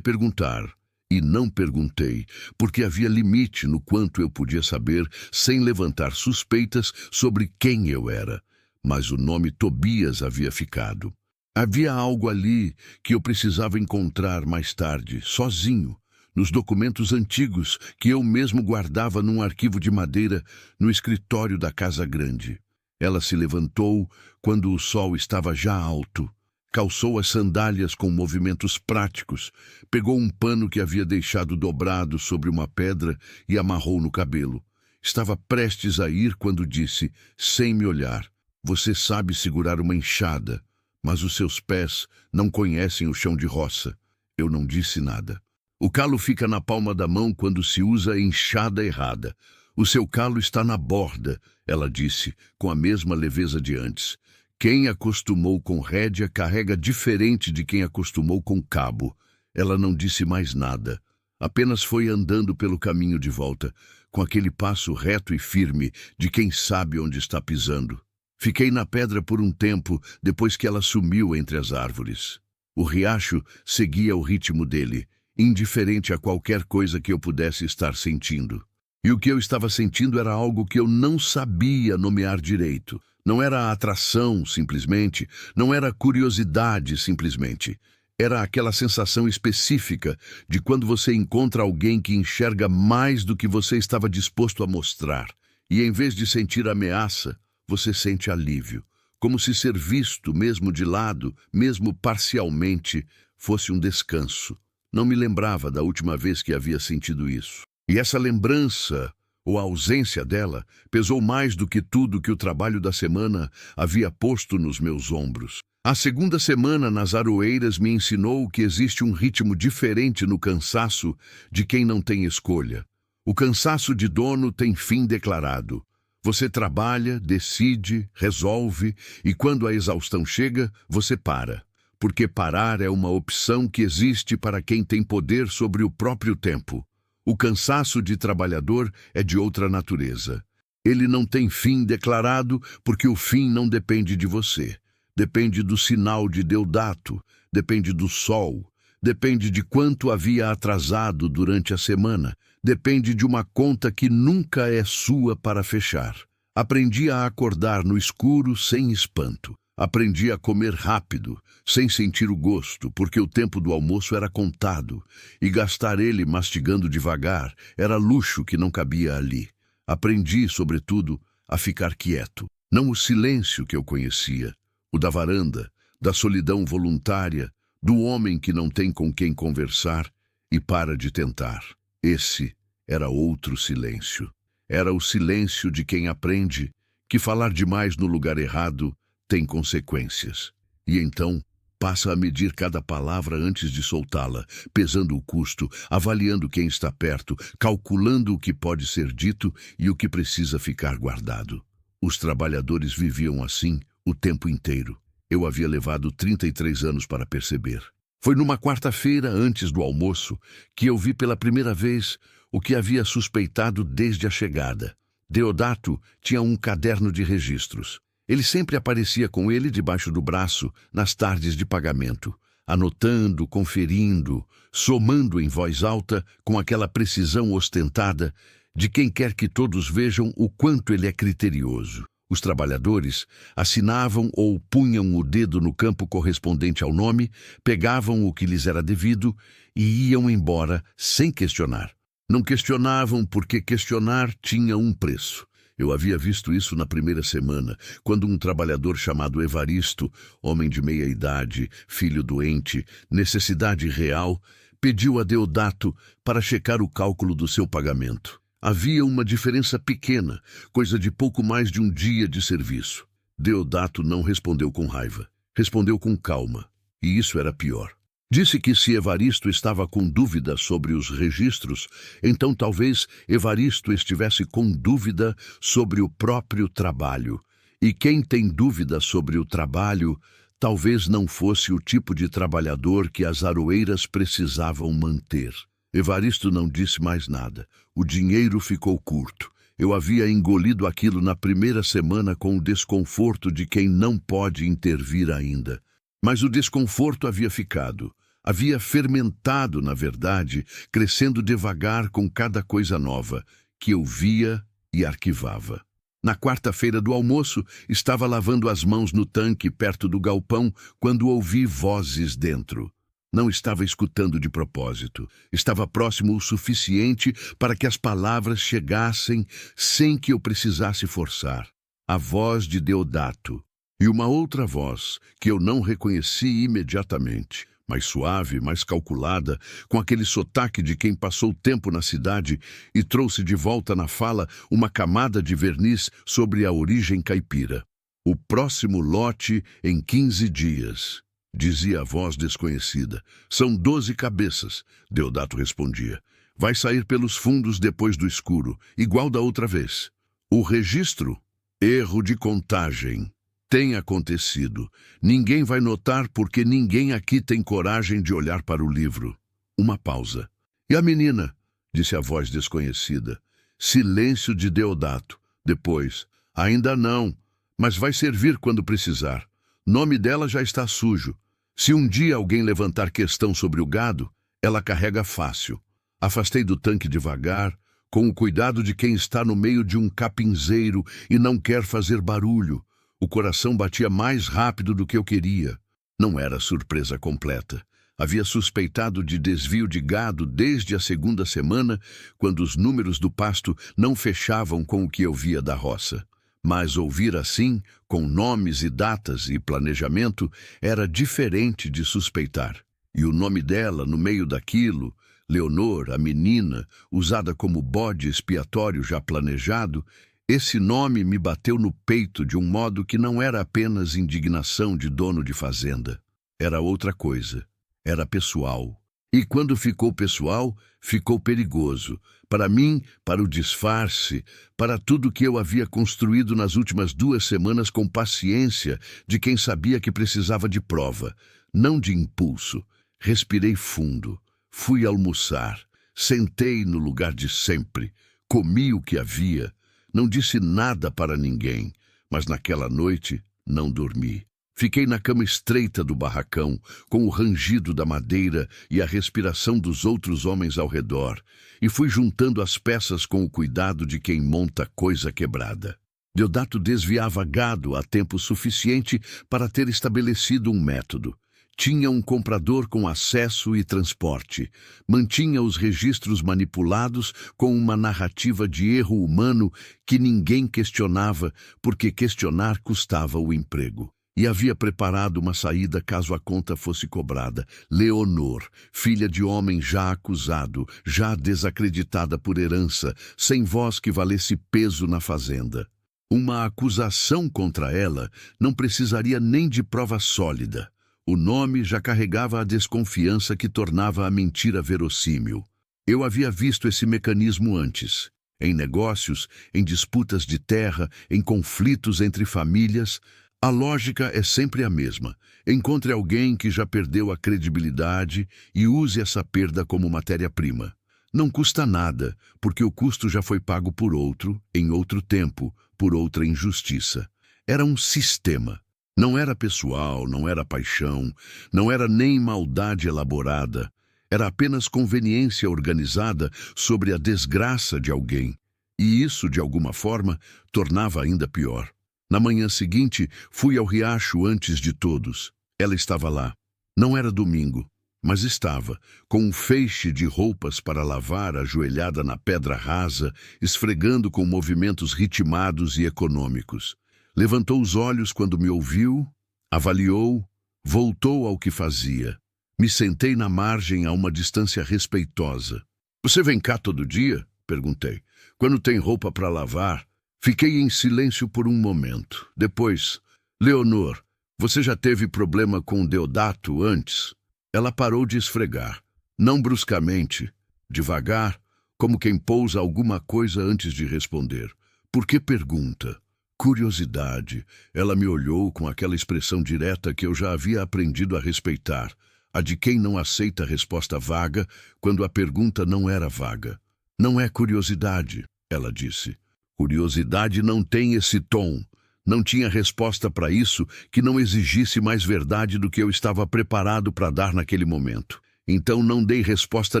perguntar. E não perguntei, porque havia limite no quanto eu podia saber sem levantar suspeitas sobre quem eu era. Mas o nome Tobias havia ficado. Havia algo ali que eu precisava encontrar mais tarde, sozinho, nos documentos antigos que eu mesmo guardava num arquivo de madeira no escritório da Casa Grande. Ela se levantou quando o sol estava já alto. Calçou as sandálias com movimentos práticos, pegou um pano que havia deixado dobrado sobre uma pedra e amarrou no cabelo. Estava prestes a ir quando disse, sem me olhar, "Você sabe segurar uma enxada, mas os seus pés não conhecem o chão de roça." Eu não disse nada. O calo fica na palma da mão quando se usa a enxada errada. O seu calo está na borda, ela disse, com a mesma leveza de antes. Quem acostumou com rédea carrega diferente de quem acostumou com cabo. Ela não disse mais nada. Apenas foi andando pelo caminho de volta, com aquele passo reto e firme de quem sabe onde está pisando. Fiquei na pedra por um tempo, depois que ela sumiu entre as árvores. O riacho seguia o ritmo dele, indiferente a qualquer coisa que eu pudesse estar sentindo. E o que eu estava sentindo era algo que eu não sabia nomear direito. Não era atração, simplesmente. Não era curiosidade, simplesmente. Era aquela sensação específica de quando você encontra alguém que enxerga mais do que você estava disposto a mostrar. E em vez de sentir ameaça, você sente alívio. Como se ser visto, mesmo de lado, mesmo parcialmente, fosse um descanso. Não me lembrava da última vez que havia sentido isso. E essa lembrança, ou a ausência dela, pesou mais do que tudo que o trabalho da semana havia posto nos meus ombros. A segunda semana nas Aroeiras me ensinou que existe um ritmo diferente no cansaço de quem não tem escolha. O cansaço de dono tem fim declarado. Você trabalha, decide, resolve, e quando a exaustão chega, você para. Porque parar é uma opção que existe para quem tem poder sobre o próprio tempo. O cansaço de trabalhador é de outra natureza. Ele não tem fim declarado porque o fim não depende de você. Depende do sinal de Deodato, depende do sol, depende de quanto havia atrasado durante a semana, depende de uma conta que nunca é sua para fechar. Aprendi a acordar no escuro sem espanto. Aprendi a comer rápido, sem sentir o gosto, porque o tempo do almoço era contado, e gastar ele mastigando devagar era luxo que não cabia ali. Aprendi, sobretudo, a ficar quieto. Não o silêncio que eu conhecia, o da varanda, da solidão voluntária, do homem que não tem com quem conversar e para de tentar. Esse era outro silêncio. Era o silêncio de quem aprende que falar demais no lugar errado tem consequências. E então passa a medir cada palavra antes de soltá-la, pesando o custo, avaliando quem está perto, calculando o que pode ser dito e o que precisa ficar guardado. Os trabalhadores viviam assim o tempo inteiro. Eu havia levado 33 anos para perceber. Foi numa quarta-feira, antes do almoço, que eu vi pela primeira vez o que havia suspeitado desde a chegada. Deodato tinha um caderno de registros. Ele sempre aparecia com ele debaixo do braço nas tardes de pagamento, anotando, conferindo, somando em voz alta com aquela precisão ostentada de quem quer que todos vejam o quanto ele é criterioso. Os trabalhadores assinavam ou punham o dedo no campo correspondente ao nome, pegavam o que lhes era devido e iam embora sem questionar. Não questionavam porque questionar tinha um preço. Eu havia visto isso na primeira semana, quando um trabalhador chamado Evaristo, homem de meia idade, filho doente, necessidade real, pediu a Deodato para checar o cálculo do seu pagamento. Havia uma diferença pequena, coisa de pouco mais de um dia de serviço. Deodato não respondeu com raiva, respondeu com calma, e isso era pior. Disse que se Evaristo estava com dúvida sobre os registros, então talvez Evaristo estivesse com dúvida sobre o próprio trabalho, E quem tem dúvida sobre o trabalho, talvez não fosse o tipo de trabalhador que as aroeiras precisavam manter. Evaristo não disse mais nada. O dinheiro ficou curto. Eu havia engolido aquilo na primeira semana com o desconforto de quem não pode intervir ainda. Mas o desconforto havia ficado. Havia fermentado, na verdade, crescendo devagar com cada coisa nova, que eu via e arquivava. Na quarta-feira do almoço, estava lavando as mãos no tanque perto do galpão quando ouvi vozes dentro. Não estava escutando de propósito. Estava próximo o suficiente para que as palavras chegassem sem que eu precisasse forçar. A voz de Deodato e uma outra voz que eu não reconheci imediatamente, mais suave, mais calculada, com aquele sotaque de quem passou tempo na cidade e trouxe de volta na fala uma camada de verniz sobre a origem caipira. O próximo lote em 15 dias. Dizia a voz desconhecida. São 12 cabeças, Deodato respondia. Vai sair pelos fundos depois do escuro, igual da outra vez. O registro? Erro de contagem. Tem acontecido. Ninguém vai notar porque ninguém aqui tem coragem de olhar para o livro. Uma pausa. E a menina? Disse a voz desconhecida. Silêncio de Deodato. Depois. Ainda não, mas vai servir quando precisar. Nome dela já está sujo. Se um dia alguém levantar questão sobre o gado, ela carrega fácil. Afastei do tanque devagar, com o cuidado de quem está no meio de um capinzeiro e não quer fazer barulho. O coração batia mais rápido do que eu queria. Não era surpresa completa. Havia suspeitado de desvio de gado desde a segunda semana, quando os números do pasto não fechavam com o que eu via da roça. Mas ouvir assim, com nomes e datas e planejamento, era diferente de suspeitar. E o nome dela, no meio daquilo, Leonor, a menina, usada como bode expiatório já planejado, esse nome me bateu no peito de um modo que não era apenas indignação de dono de fazenda. Era outra coisa. Era pessoal. E quando ficou pessoal, ficou perigoso. Para mim, para o disfarce, para tudo que eu havia construído nas últimas 2 semanas com paciência de quem sabia que precisava de prova, não de impulso. Respirei fundo. Fui almoçar. Sentei no lugar de sempre. Comi o que havia. Não disse nada para ninguém, mas naquela noite não dormi. Fiquei na cama estreita do barracão, com o rangido da madeira e a respiração dos outros homens ao redor, e fui juntando as peças com o cuidado de quem monta coisa quebrada. Deodato desviava gado a tempo suficiente para ter estabelecido um método. Tinha um comprador com acesso e transporte. Mantinha os registros manipulados com uma narrativa de erro humano que ninguém questionava, porque questionar custava o emprego. E havia preparado uma saída caso a conta fosse cobrada. Leonor, filha de homem já acusado, já desacreditada por herança, sem voz que valesse peso na fazenda. Uma acusação contra ela não precisaria nem de prova sólida. O nome já carregava a desconfiança que tornava a mentira verossímil. Eu havia visto esse mecanismo antes. Em negócios, em disputas de terra, em conflitos entre famílias. A lógica é sempre a mesma. Encontre alguém que já perdeu a credibilidade e use essa perda como matéria-prima. Não custa nada, porque o custo já foi pago por outro, em outro tempo, por outra injustiça. Era um sistema. Não era pessoal, não era paixão, não era nem maldade elaborada. Era apenas conveniência organizada sobre a desgraça de alguém. E isso, de alguma forma, tornava ainda pior. Na manhã seguinte, fui ao riacho antes de todos. Ela estava lá. Não era domingo, mas estava, com um feixe de roupas para lavar ajoelhada na pedra rasa, esfregando com movimentos ritmados e econômicos. Levantou os olhos quando me ouviu, avaliou, voltou ao que fazia. Me sentei na margem a uma distância respeitosa. Você vem cá todo dia? Perguntei. Quando tem roupa para lavar? Fiquei em silêncio por um momento. Depois, Leonor, você já teve problema com Deodato antes? Ela parou de esfregar. Não bruscamente, devagar, como quem pousa alguma coisa antes de responder. Por que pergunta? Curiosidade. Ela me olhou com aquela expressão direta que eu já havia aprendido a respeitar, a de quem não aceita a resposta vaga quando a pergunta não era vaga. Não é curiosidade, ela disse. Curiosidade não tem esse tom. Não tinha resposta para isso que não exigisse mais verdade do que eu estava preparado para dar naquele momento. Então não dei resposta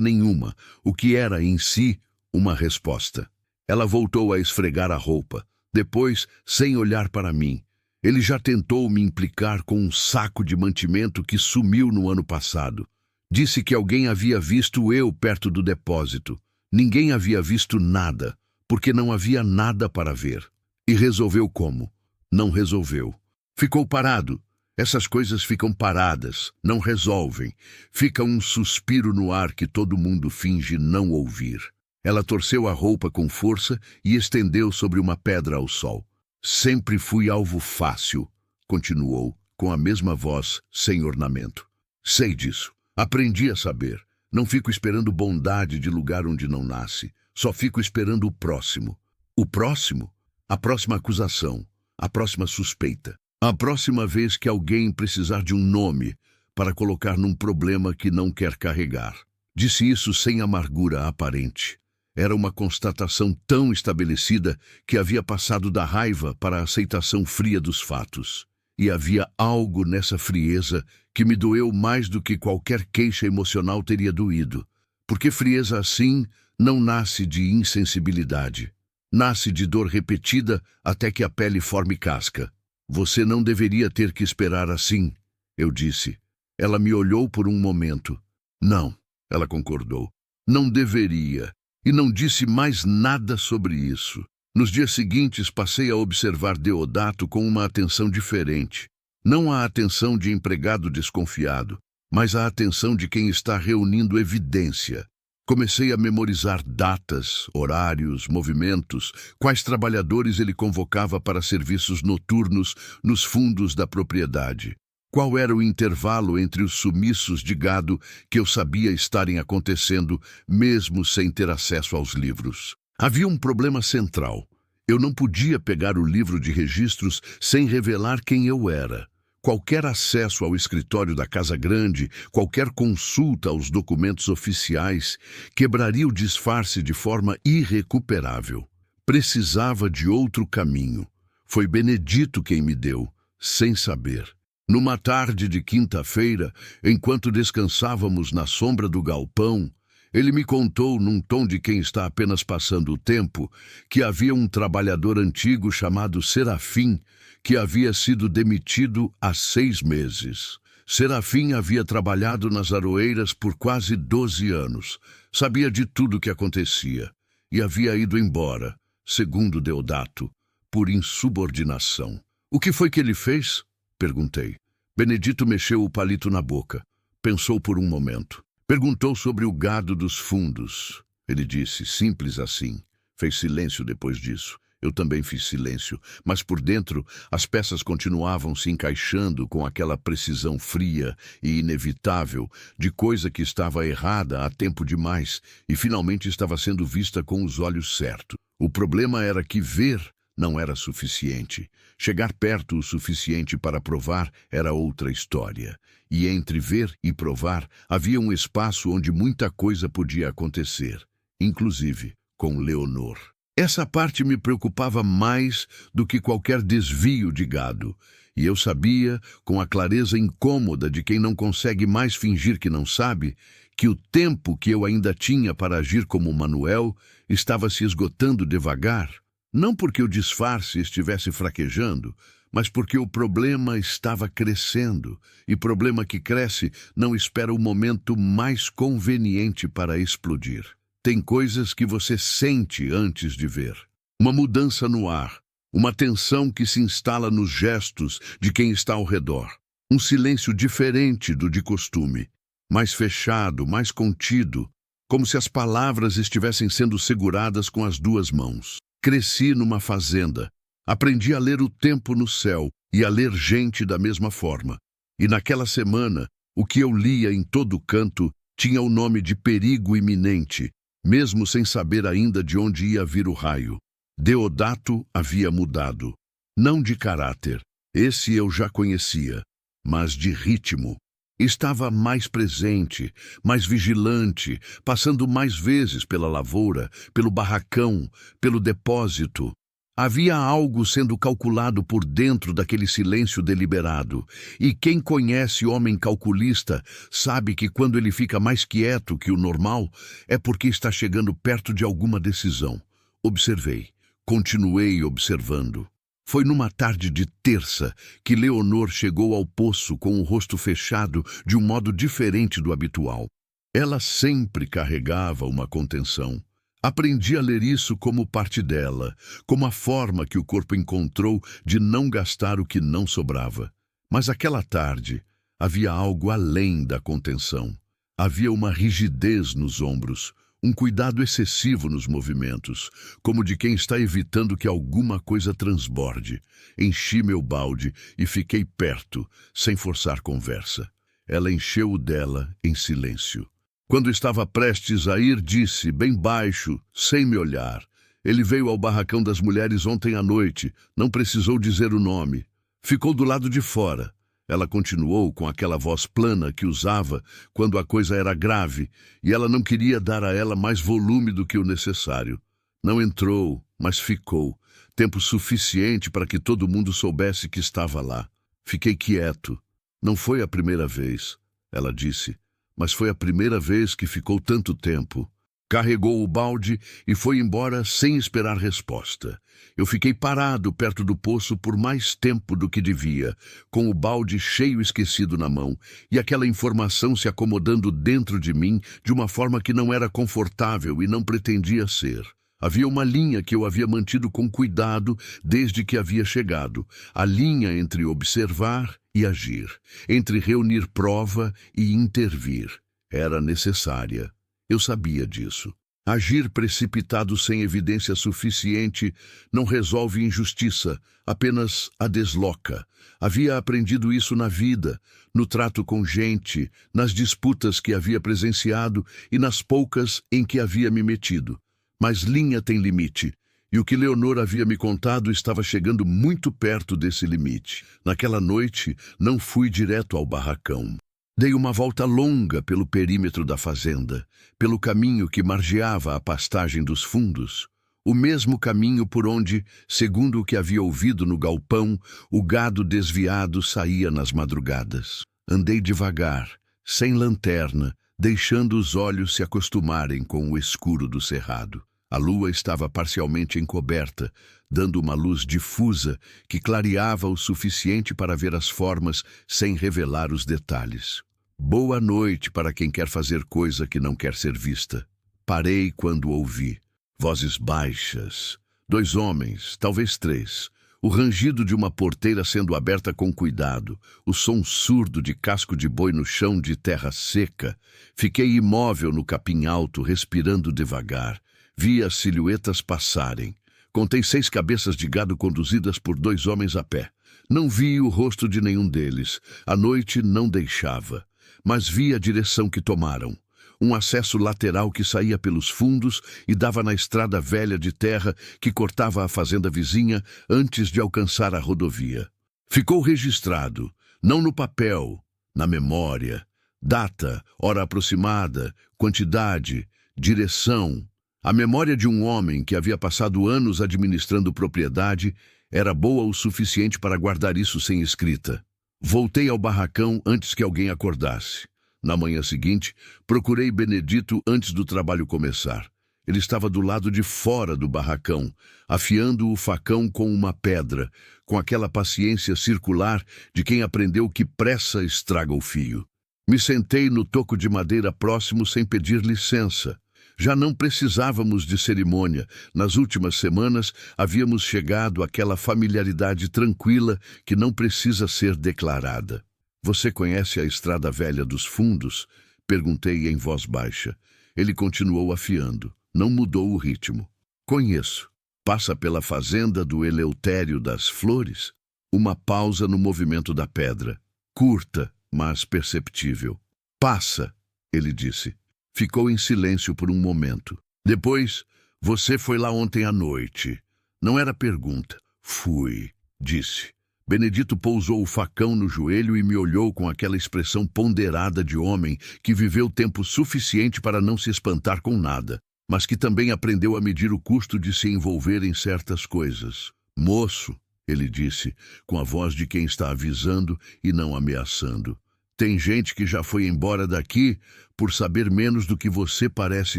nenhuma, o que era em si uma resposta. Ela voltou a esfregar a roupa, depois sem olhar para mim. Ele já tentou me implicar com um saco de mantimento que sumiu no ano passado. Disse que alguém havia visto eu perto do depósito. Ninguém havia visto nada, porque não havia nada para ver. E resolveu como? Não resolveu. Ficou parado. Essas coisas ficam paradas, não resolvem. Fica um suspiro no ar que todo mundo finge não ouvir. Ela torceu a roupa com força e estendeu sobre uma pedra ao sol. Sempre fui alvo fácil, continuou, com a mesma voz, sem ornamento. Sei disso. Aprendi a saber. Não fico esperando bondade de lugar onde não nasce. Só fico esperando o próximo. O próximo? A próxima acusação. A próxima suspeita. A próxima vez que alguém precisar de um nome para colocar num problema que não quer carregar. Disse isso sem amargura aparente. Era uma constatação tão estabelecida que havia passado da raiva para a aceitação fria dos fatos. E havia algo nessa frieza que me doeu mais do que qualquer queixa emocional teria doído. Porque frieza assim não nasce de insensibilidade. Nasce de dor repetida até que a pele forme casca. Você não deveria ter que esperar assim, eu disse. Ela me olhou por um momento. Não, ela concordou. Não deveria. E não disse mais nada sobre isso. Nos dias seguintes passei a observar Deodato com uma atenção diferente. Não a atenção de empregado desconfiado, mas a atenção de quem está reunindo evidência. Comecei a memorizar datas, horários, movimentos, quais trabalhadores ele convocava para serviços noturnos nos fundos da propriedade. Qual era o intervalo entre os sumiços de gado que eu sabia estarem acontecendo, mesmo sem ter acesso aos livros. Havia um problema central. Eu não podia pegar o livro de registros sem revelar quem eu era. Qualquer acesso ao escritório da Casa Grande, qualquer consulta aos documentos oficiais, quebraria o disfarce de forma irrecuperável. Precisava de outro caminho. Foi Benedito quem me deu, sem saber. Numa tarde de quinta-feira, enquanto descansávamos na sombra do galpão, ele me contou, num tom de quem está apenas passando o tempo, que havia um trabalhador antigo chamado Serafim, que havia sido demitido há 6 meses. Serafim havia trabalhado nas aroeiras por quase 12 anos. Sabia de tudo o que acontecia. E havia ido embora, segundo Deodato, por insubordinação. O que foi que ele fez? Perguntei. Benedito mexeu o palito na boca. Pensou por um momento. Perguntou sobre o gado dos fundos. Ele disse, simples assim. Fez silêncio depois disso. Eu também fiz silêncio, mas por dentro as peças continuavam se encaixando com aquela precisão fria e inevitável de coisa que estava errada há tempo demais e finalmente estava sendo vista com os olhos certos. O problema era que ver não era suficiente. Chegar perto o suficiente para provar era outra história. E entre ver e provar havia um espaço onde muita coisa podia acontecer, inclusive com Leonor. Essa parte me preocupava mais do que qualquer desvio de gado, e eu sabia, com a clareza incômoda de quem não consegue mais fingir que não sabe, que o tempo que eu ainda tinha para agir como Manuel estava se esgotando devagar, não porque o disfarce estivesse fraquejando, mas porque o problema estava crescendo, e problema que cresce não espera o momento mais conveniente para explodir. Tem coisas que você sente antes de ver. Uma mudança no ar, uma tensão que se instala nos gestos de quem está ao redor. Um silêncio diferente do de costume, mais fechado, mais contido, como se as palavras estivessem sendo seguradas com as 2 mãos. Cresci numa fazenda. Aprendi a ler o tempo no céu e a ler gente da mesma forma. E naquela semana, o que eu lia em todo canto tinha o nome de perigo iminente, mesmo sem saber ainda de onde ia vir o raio. Deodato havia mudado. Não de caráter, esse eu já conhecia, mas de ritmo. Estava mais presente, mais vigilante, passando mais vezes pela lavoura, pelo barracão, pelo depósito. Havia algo sendo calculado por dentro daquele silêncio deliberado, e quem conhece homem calculista sabe que quando ele fica mais quieto que o normal é porque está chegando perto de alguma decisão. Observei, continuei observando. Foi numa tarde de terça que Leonor chegou ao poço com o rosto fechado de um modo diferente do habitual. Ela sempre carregava uma contenção. Aprendi a ler isso como parte dela, como a forma que o corpo encontrou de não gastar o que não sobrava. Mas aquela tarde havia algo além da contenção. Havia uma rigidez nos ombros, um cuidado excessivo nos movimentos, como de quem está evitando que alguma coisa transborde. Enchi meu balde e fiquei perto, sem forçar conversa. Ela encheu o dela em silêncio. Quando estava prestes a ir, disse, bem baixo, sem me olhar: ele veio ao barracão das mulheres ontem à noite, não precisou dizer o nome. Ficou do lado de fora. Ela continuou com aquela voz plana que usava quando a coisa era grave, e ela não queria dar a ela mais volume do que o necessário. Não entrou, mas ficou, tempo suficiente para que todo mundo soubesse que estava lá. Fiquei quieto. Não foi a primeira vez, ela disse, mas foi a primeira vez que ficou tanto tempo. Carregou o balde e foi embora sem esperar resposta. Eu fiquei parado perto do poço por mais tempo do que devia, com o balde cheio esquecido na mão, e aquela informação se acomodando dentro de mim de uma forma que não era confortável e não pretendia ser. Havia uma linha que eu havia mantido com cuidado desde que havia chegado, a linha entre observar e agir, entre reunir prova e intervir. Era necessária. Eu sabia disso. Agir precipitado sem evidência suficiente não resolve injustiça, apenas a desloca. Havia aprendido isso na vida, no trato com gente, nas disputas que havia presenciado e nas poucas em que havia me metido. Mas linha tem limite, e o que Leonor havia me contado estava chegando muito perto desse limite. Naquela noite, não fui direto ao barracão. Dei uma volta longa pelo perímetro da fazenda, pelo caminho que margeava a pastagem dos fundos, o mesmo caminho por onde, segundo o que havia ouvido no galpão, o gado desviado saía nas madrugadas. Andei devagar, sem lanterna, deixando os olhos se acostumarem com o escuro do cerrado. A lua estava parcialmente encoberta, dando uma luz difusa que clareava o suficiente para ver as formas sem revelar os detalhes. Boa noite para quem quer fazer coisa que não quer ser vista. Parei quando ouvi. Vozes baixas. 2 homens, talvez 3. O rangido de uma porteira sendo aberta com cuidado. O som surdo de casco de boi no chão de terra seca. Fiquei imóvel no capim alto, respirando devagar. Vi as silhuetas passarem. Contei 6 cabeças de gado conduzidas por 2 homens a pé. Não vi o rosto de nenhum deles. A noite não deixava. Mas vi a direção que tomaram. Um acesso lateral que saía pelos fundos e dava na estrada velha de terra que cortava a fazenda vizinha antes de alcançar a rodovia. Ficou registrado, não no papel, na memória. Data, hora aproximada, quantidade, direção. A memória de um homem que havia passado anos administrando propriedade era boa o suficiente para guardar isso sem escrita. Voltei ao barracão antes que alguém acordasse. Na manhã seguinte, procurei Benedito antes do trabalho começar. Ele estava do lado de fora do barracão, afiando o facão com uma pedra, com aquela paciência circular de quem aprendeu que pressa estraga o fio. Me sentei no toco de madeira próximo sem pedir licença. Já não precisávamos de cerimônia. Nas últimas semanas, havíamos chegado àquela familiaridade tranquila que não precisa ser declarada. Você conhece a estrada velha dos fundos? Perguntei em voz baixa. Ele continuou afiando. Não mudou o ritmo. Conheço. Passa pela fazenda do Eleutério das Flores? Uma pausa no movimento da pedra. Curta, mas perceptível. Passa, ele disse. Ficou em silêncio por um momento. Depois, você foi lá ontem à noite. Não era pergunta. Fui. disse. Benedito pousou o facão no joelho e me olhou com aquela expressão ponderada de homem que viveu tempo suficiente para não se espantar com nada, mas que também aprendeu a medir o custo de se envolver em certas coisas. Moço, ele disse, com a voz de quem está avisando e não ameaçando. Tem gente que já foi embora daqui por saber menos do que você parece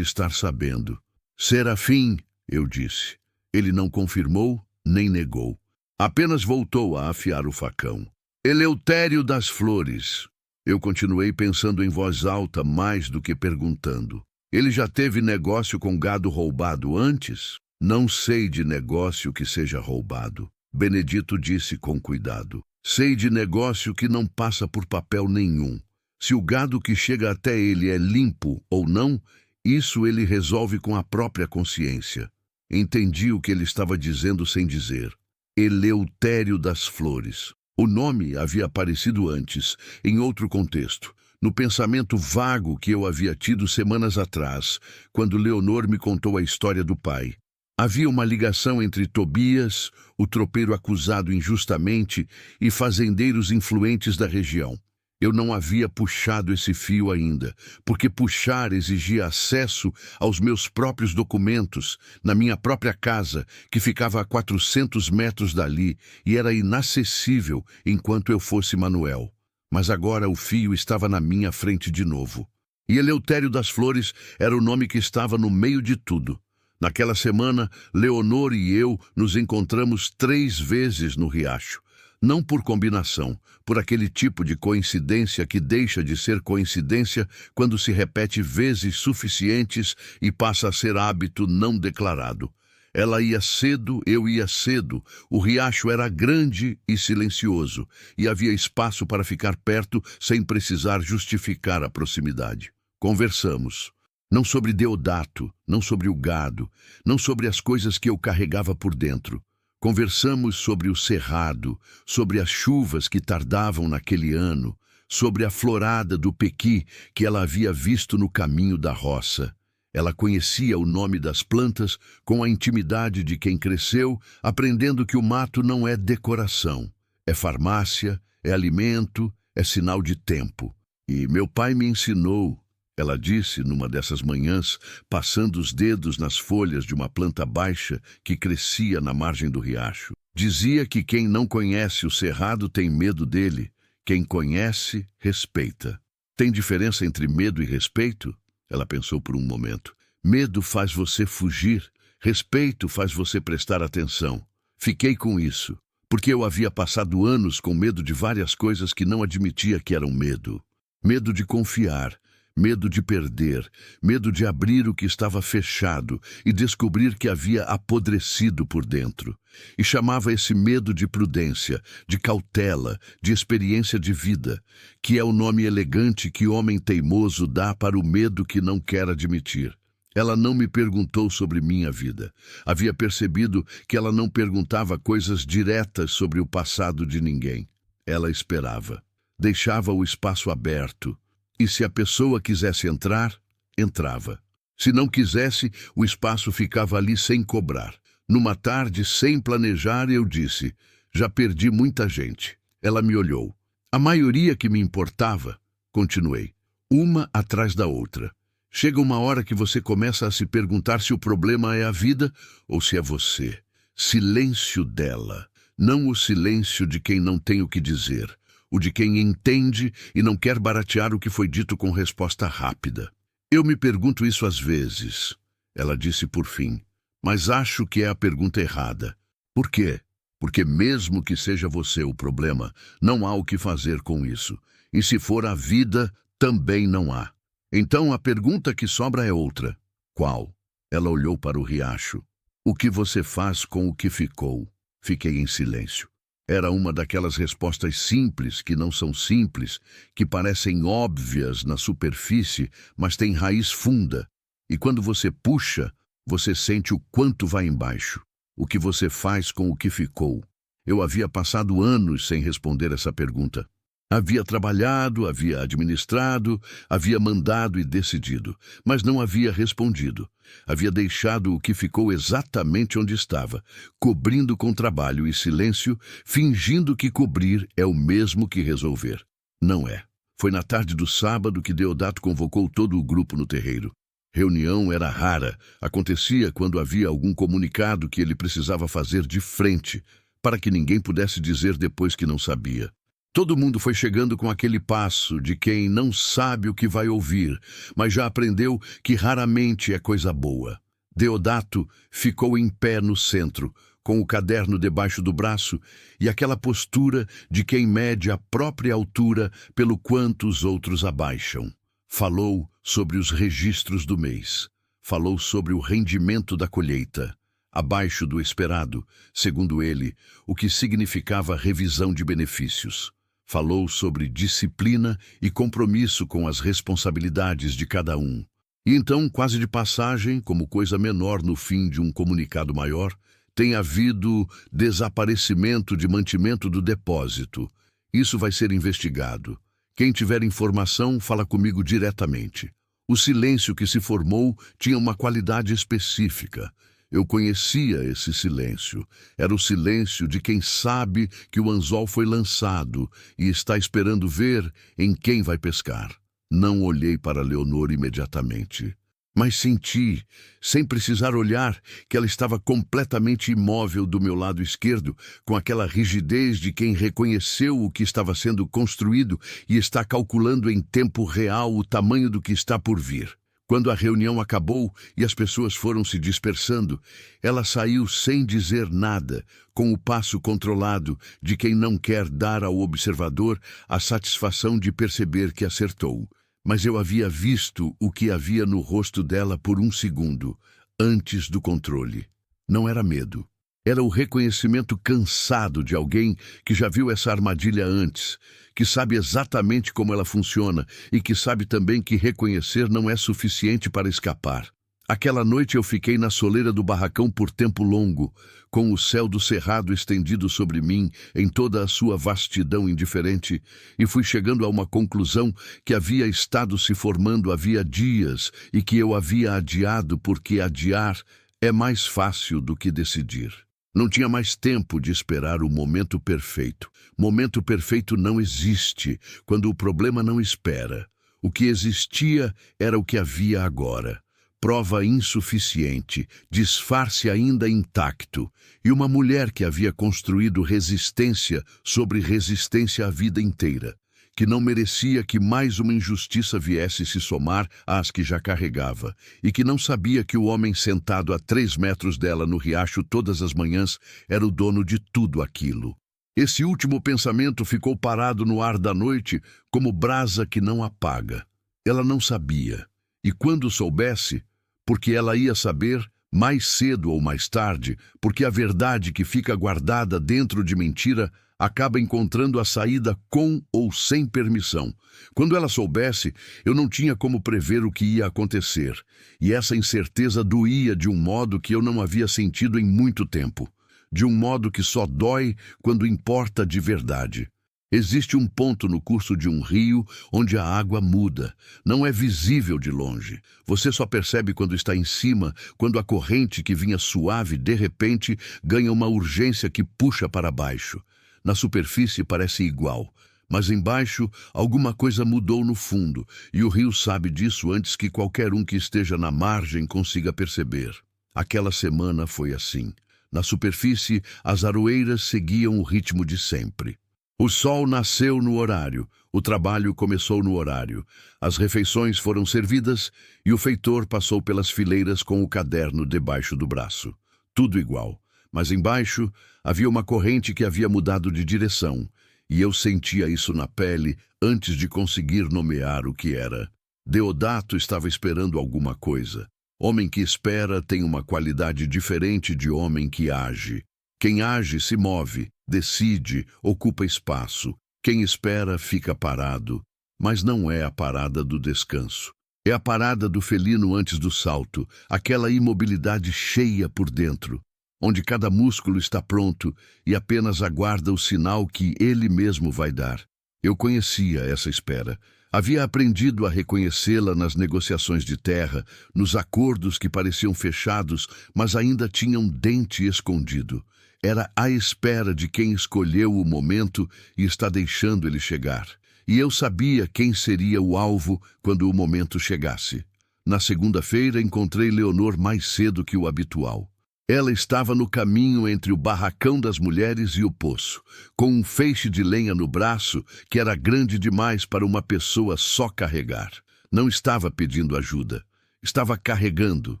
estar sabendo. Serafim, eu disse. Ele não confirmou nem negou. Apenas voltou a afiar o facão. Eleutério das Flores. Eu continuei pensando em voz alta mais do que perguntando. Ele já teve negócio com gado roubado antes? Não sei de negócio que seja roubado. Benedito disse com cuidado. Sei de negócio que não passa por papel nenhum. Se o gado que chega até ele é limpo ou não, isso ele resolve com a própria consciência. Entendi o que ele estava dizendo sem dizer. Eleutério das Flores. O nome havia aparecido antes, em outro contexto, no pensamento vago que eu havia tido semanas atrás, quando Leonor me contou a história do pai. Havia uma ligação entre Tobias, o tropeiro acusado injustamente, e fazendeiros influentes da região. Eu não havia puxado esse fio ainda, porque puxar exigia acesso aos meus próprios documentos, na minha própria casa, que ficava a 400 metros dali e era inacessível enquanto eu fosse Manuel. Mas agora o fio estava na minha frente de novo. E Eleutério das Flores era o nome que estava no meio de tudo. Naquela semana, Leonor e eu nos encontramos 3 vezes no riacho. Não por combinação, por aquele tipo de coincidência que deixa de ser coincidência quando se repete vezes suficientes e passa a ser hábito não declarado. Ela ia cedo, eu ia cedo, o riacho era grande e silencioso, e havia espaço para ficar perto sem precisar justificar a proximidade. Conversamos. Não sobre Deodato, não sobre o gado, não sobre as coisas que eu carregava por dentro. Conversamos sobre o cerrado, sobre as chuvas que tardavam naquele ano, sobre a florada do pequi que ela havia visto no caminho da roça. Ela conhecia o nome das plantas com a intimidade de quem cresceu, aprendendo que o mato não é decoração, é farmácia, é alimento, é sinal de tempo. E meu pai me ensinou. Ela disse numa dessas manhãs, passando os dedos nas folhas de uma planta baixa que crescia na margem do riacho. Dizia que quem não conhece o cerrado tem medo dele, quem conhece, respeita. Tem diferença entre medo e respeito? Ela pensou por um momento. Medo faz você fugir, respeito faz você prestar atenção. Fiquei com isso, porque eu havia passado anos com medo de várias coisas que não admitia que eram medo. Medo de confiar. Medo de perder, medo de abrir o que estava fechado e descobrir que havia apodrecido por dentro. E chamava esse medo de prudência, de cautela, de experiência de vida, que é o nome elegante que homem teimoso dá para o medo que não quer admitir. Ela não me perguntou sobre minha vida. Havia percebido que ela não perguntava coisas diretas sobre o passado de ninguém. Ela esperava. Deixava o espaço aberto. E se a pessoa quisesse entrar, entrava. Se não quisesse, o espaço ficava ali sem cobrar. Numa tarde, sem planejar, eu disse, já perdi muita gente. Ela me olhou. A maioria que me importava, continuei, uma atrás da outra. Chega uma hora que você começa a se perguntar se o problema é a vida ou se é você. Silêncio dela, não o silêncio de quem não tem o que dizer. O de quem entende e não quer baratear o que foi dito com resposta rápida. Eu me pergunto isso às vezes, ela disse por fim, mas acho que é a pergunta errada. Por quê? Porque mesmo que seja você o problema, não há o que fazer com isso. E se for a vida, também não há. Então a pergunta que sobra é outra. Qual? Ela olhou para o riacho. O que você faz com o que ficou? Fiquei em silêncio. Era uma daquelas respostas simples que não são simples, que parecem óbvias na superfície, mas têm raiz funda. E quando você puxa, você sente o quanto vai embaixo. O que você faz com o que ficou? Eu havia passado anos sem responder essa pergunta. Havia trabalhado, havia administrado, havia mandado e decidido, mas não havia respondido. Havia deixado o que ficou exatamente onde estava, cobrindo com trabalho e silêncio, fingindo que cobrir é o mesmo que resolver. Não é. Foi na tarde do sábado que Deodato convocou todo o grupo no terreiro. Reunião era rara, acontecia quando havia algum comunicado que ele precisava fazer de frente, para que ninguém pudesse dizer depois que não sabia. Todo mundo foi chegando com aquele passo de quem não sabe o que vai ouvir, mas já aprendeu que raramente é coisa boa. Deodato ficou em pé no centro, com o caderno debaixo do braço e aquela postura de quem mede a própria altura pelo quanto os outros abaixam. Falou sobre os registros do mês. Falou sobre o rendimento da colheita, abaixo do esperado, segundo ele, o que significava revisão de benefícios. Falou sobre disciplina e compromisso com as responsabilidades de cada um. E então, quase de passagem, como coisa menor no fim de um comunicado maior, tem havido desaparecimento de mantimento do depósito. Isso vai ser investigado. Quem tiver informação, fala comigo diretamente. O silêncio que se formou tinha uma qualidade específica. Eu conhecia esse silêncio. Era o silêncio de quem sabe que o anzol foi lançado e está esperando ver em quem vai pescar. Não olhei para Leonor imediatamente, mas senti, sem precisar olhar, que ela estava completamente imóvel do meu lado esquerdo, com aquela rigidez de quem reconheceu o que estava sendo construído e está calculando em tempo real o tamanho do que está por vir. Quando a reunião acabou e as pessoas foram se dispersando, ela saiu sem dizer nada, com o passo controlado de quem não quer dar ao observador a satisfação de perceber que acertou. Mas eu havia visto o que havia no rosto dela por um segundo, antes do controle. Não era medo. Era o reconhecimento cansado de alguém que já viu essa armadilha antes, que sabe exatamente como ela funciona e que sabe também que reconhecer não é suficiente para escapar. Aquela noite eu fiquei na soleira do barracão por tempo longo, com o céu do cerrado estendido sobre mim em toda a sua vastidão indiferente, e fui chegando a uma conclusão que havia estado se formando havia dias e que eu havia adiado porque adiar é mais fácil do que decidir. Não tinha mais tempo de esperar o momento perfeito. Momento perfeito não existe quando o problema não espera. O que existia era o que havia agora. Prova insuficiente, disfarce ainda intacto, e uma mulher que havia construído resistência sobre resistência a vida inteira, que não merecia que mais uma injustiça viesse se somar às que já carregava, e que não sabia que o homem sentado a 3 metros dela no riacho todas as manhãs era o dono de tudo aquilo. Esse último pensamento ficou parado no ar da noite como brasa que não apaga. Ela não sabia, e quando soubesse, porque ela ia saber, mais cedo ou mais tarde, porque a verdade que fica guardada dentro de mentira acaba encontrando a saída com ou sem permissão. Quando ela soubesse, eu não tinha como prever o que ia acontecer, e essa incerteza doía de um modo que eu não havia sentido em muito tempo, de um modo que só dói quando importa de verdade. Existe um ponto no curso de um rio onde a água muda. Não é visível de longe. Você só percebe quando está em cima, quando a corrente que vinha suave, de repente, ganha uma urgência que puxa para baixo. Na superfície parece igual, mas embaixo alguma coisa mudou no fundo, e o rio sabe disso antes que qualquer um que esteja na margem consiga perceber. Aquela semana foi assim. Na superfície, as aroeiras seguiam o ritmo de sempre. O sol nasceu no horário, o trabalho começou no horário, as refeições foram servidas e o feitor passou pelas fileiras com o caderno debaixo do braço. Tudo igual, mas embaixo havia uma corrente que havia mudado de direção, e eu sentia isso na pele antes de conseguir nomear o que era. Deodato estava esperando alguma coisa. Homem que espera tem uma qualidade diferente de homem que age. Quem age se move, decide, ocupa espaço. Quem espera fica parado, mas não é a parada do descanso. É a parada do felino antes do salto, aquela imobilidade cheia por dentro, onde cada músculo está pronto e apenas aguarda o sinal que ele mesmo vai dar. Eu conhecia essa espera. Havia aprendido a reconhecê-la nas negociações de terra, nos acordos que pareciam fechados, mas ainda tinham dente escondido. Era a espera de quem escolheu o momento e está deixando ele chegar. E eu sabia quem seria o alvo quando o momento chegasse. Na segunda-feira encontrei Leonor mais cedo que o habitual. Ela estava no caminho entre o barracão das mulheres e o poço, com um feixe de lenha no braço que era grande demais para uma pessoa só carregar. Não estava pedindo ajuda, estava carregando.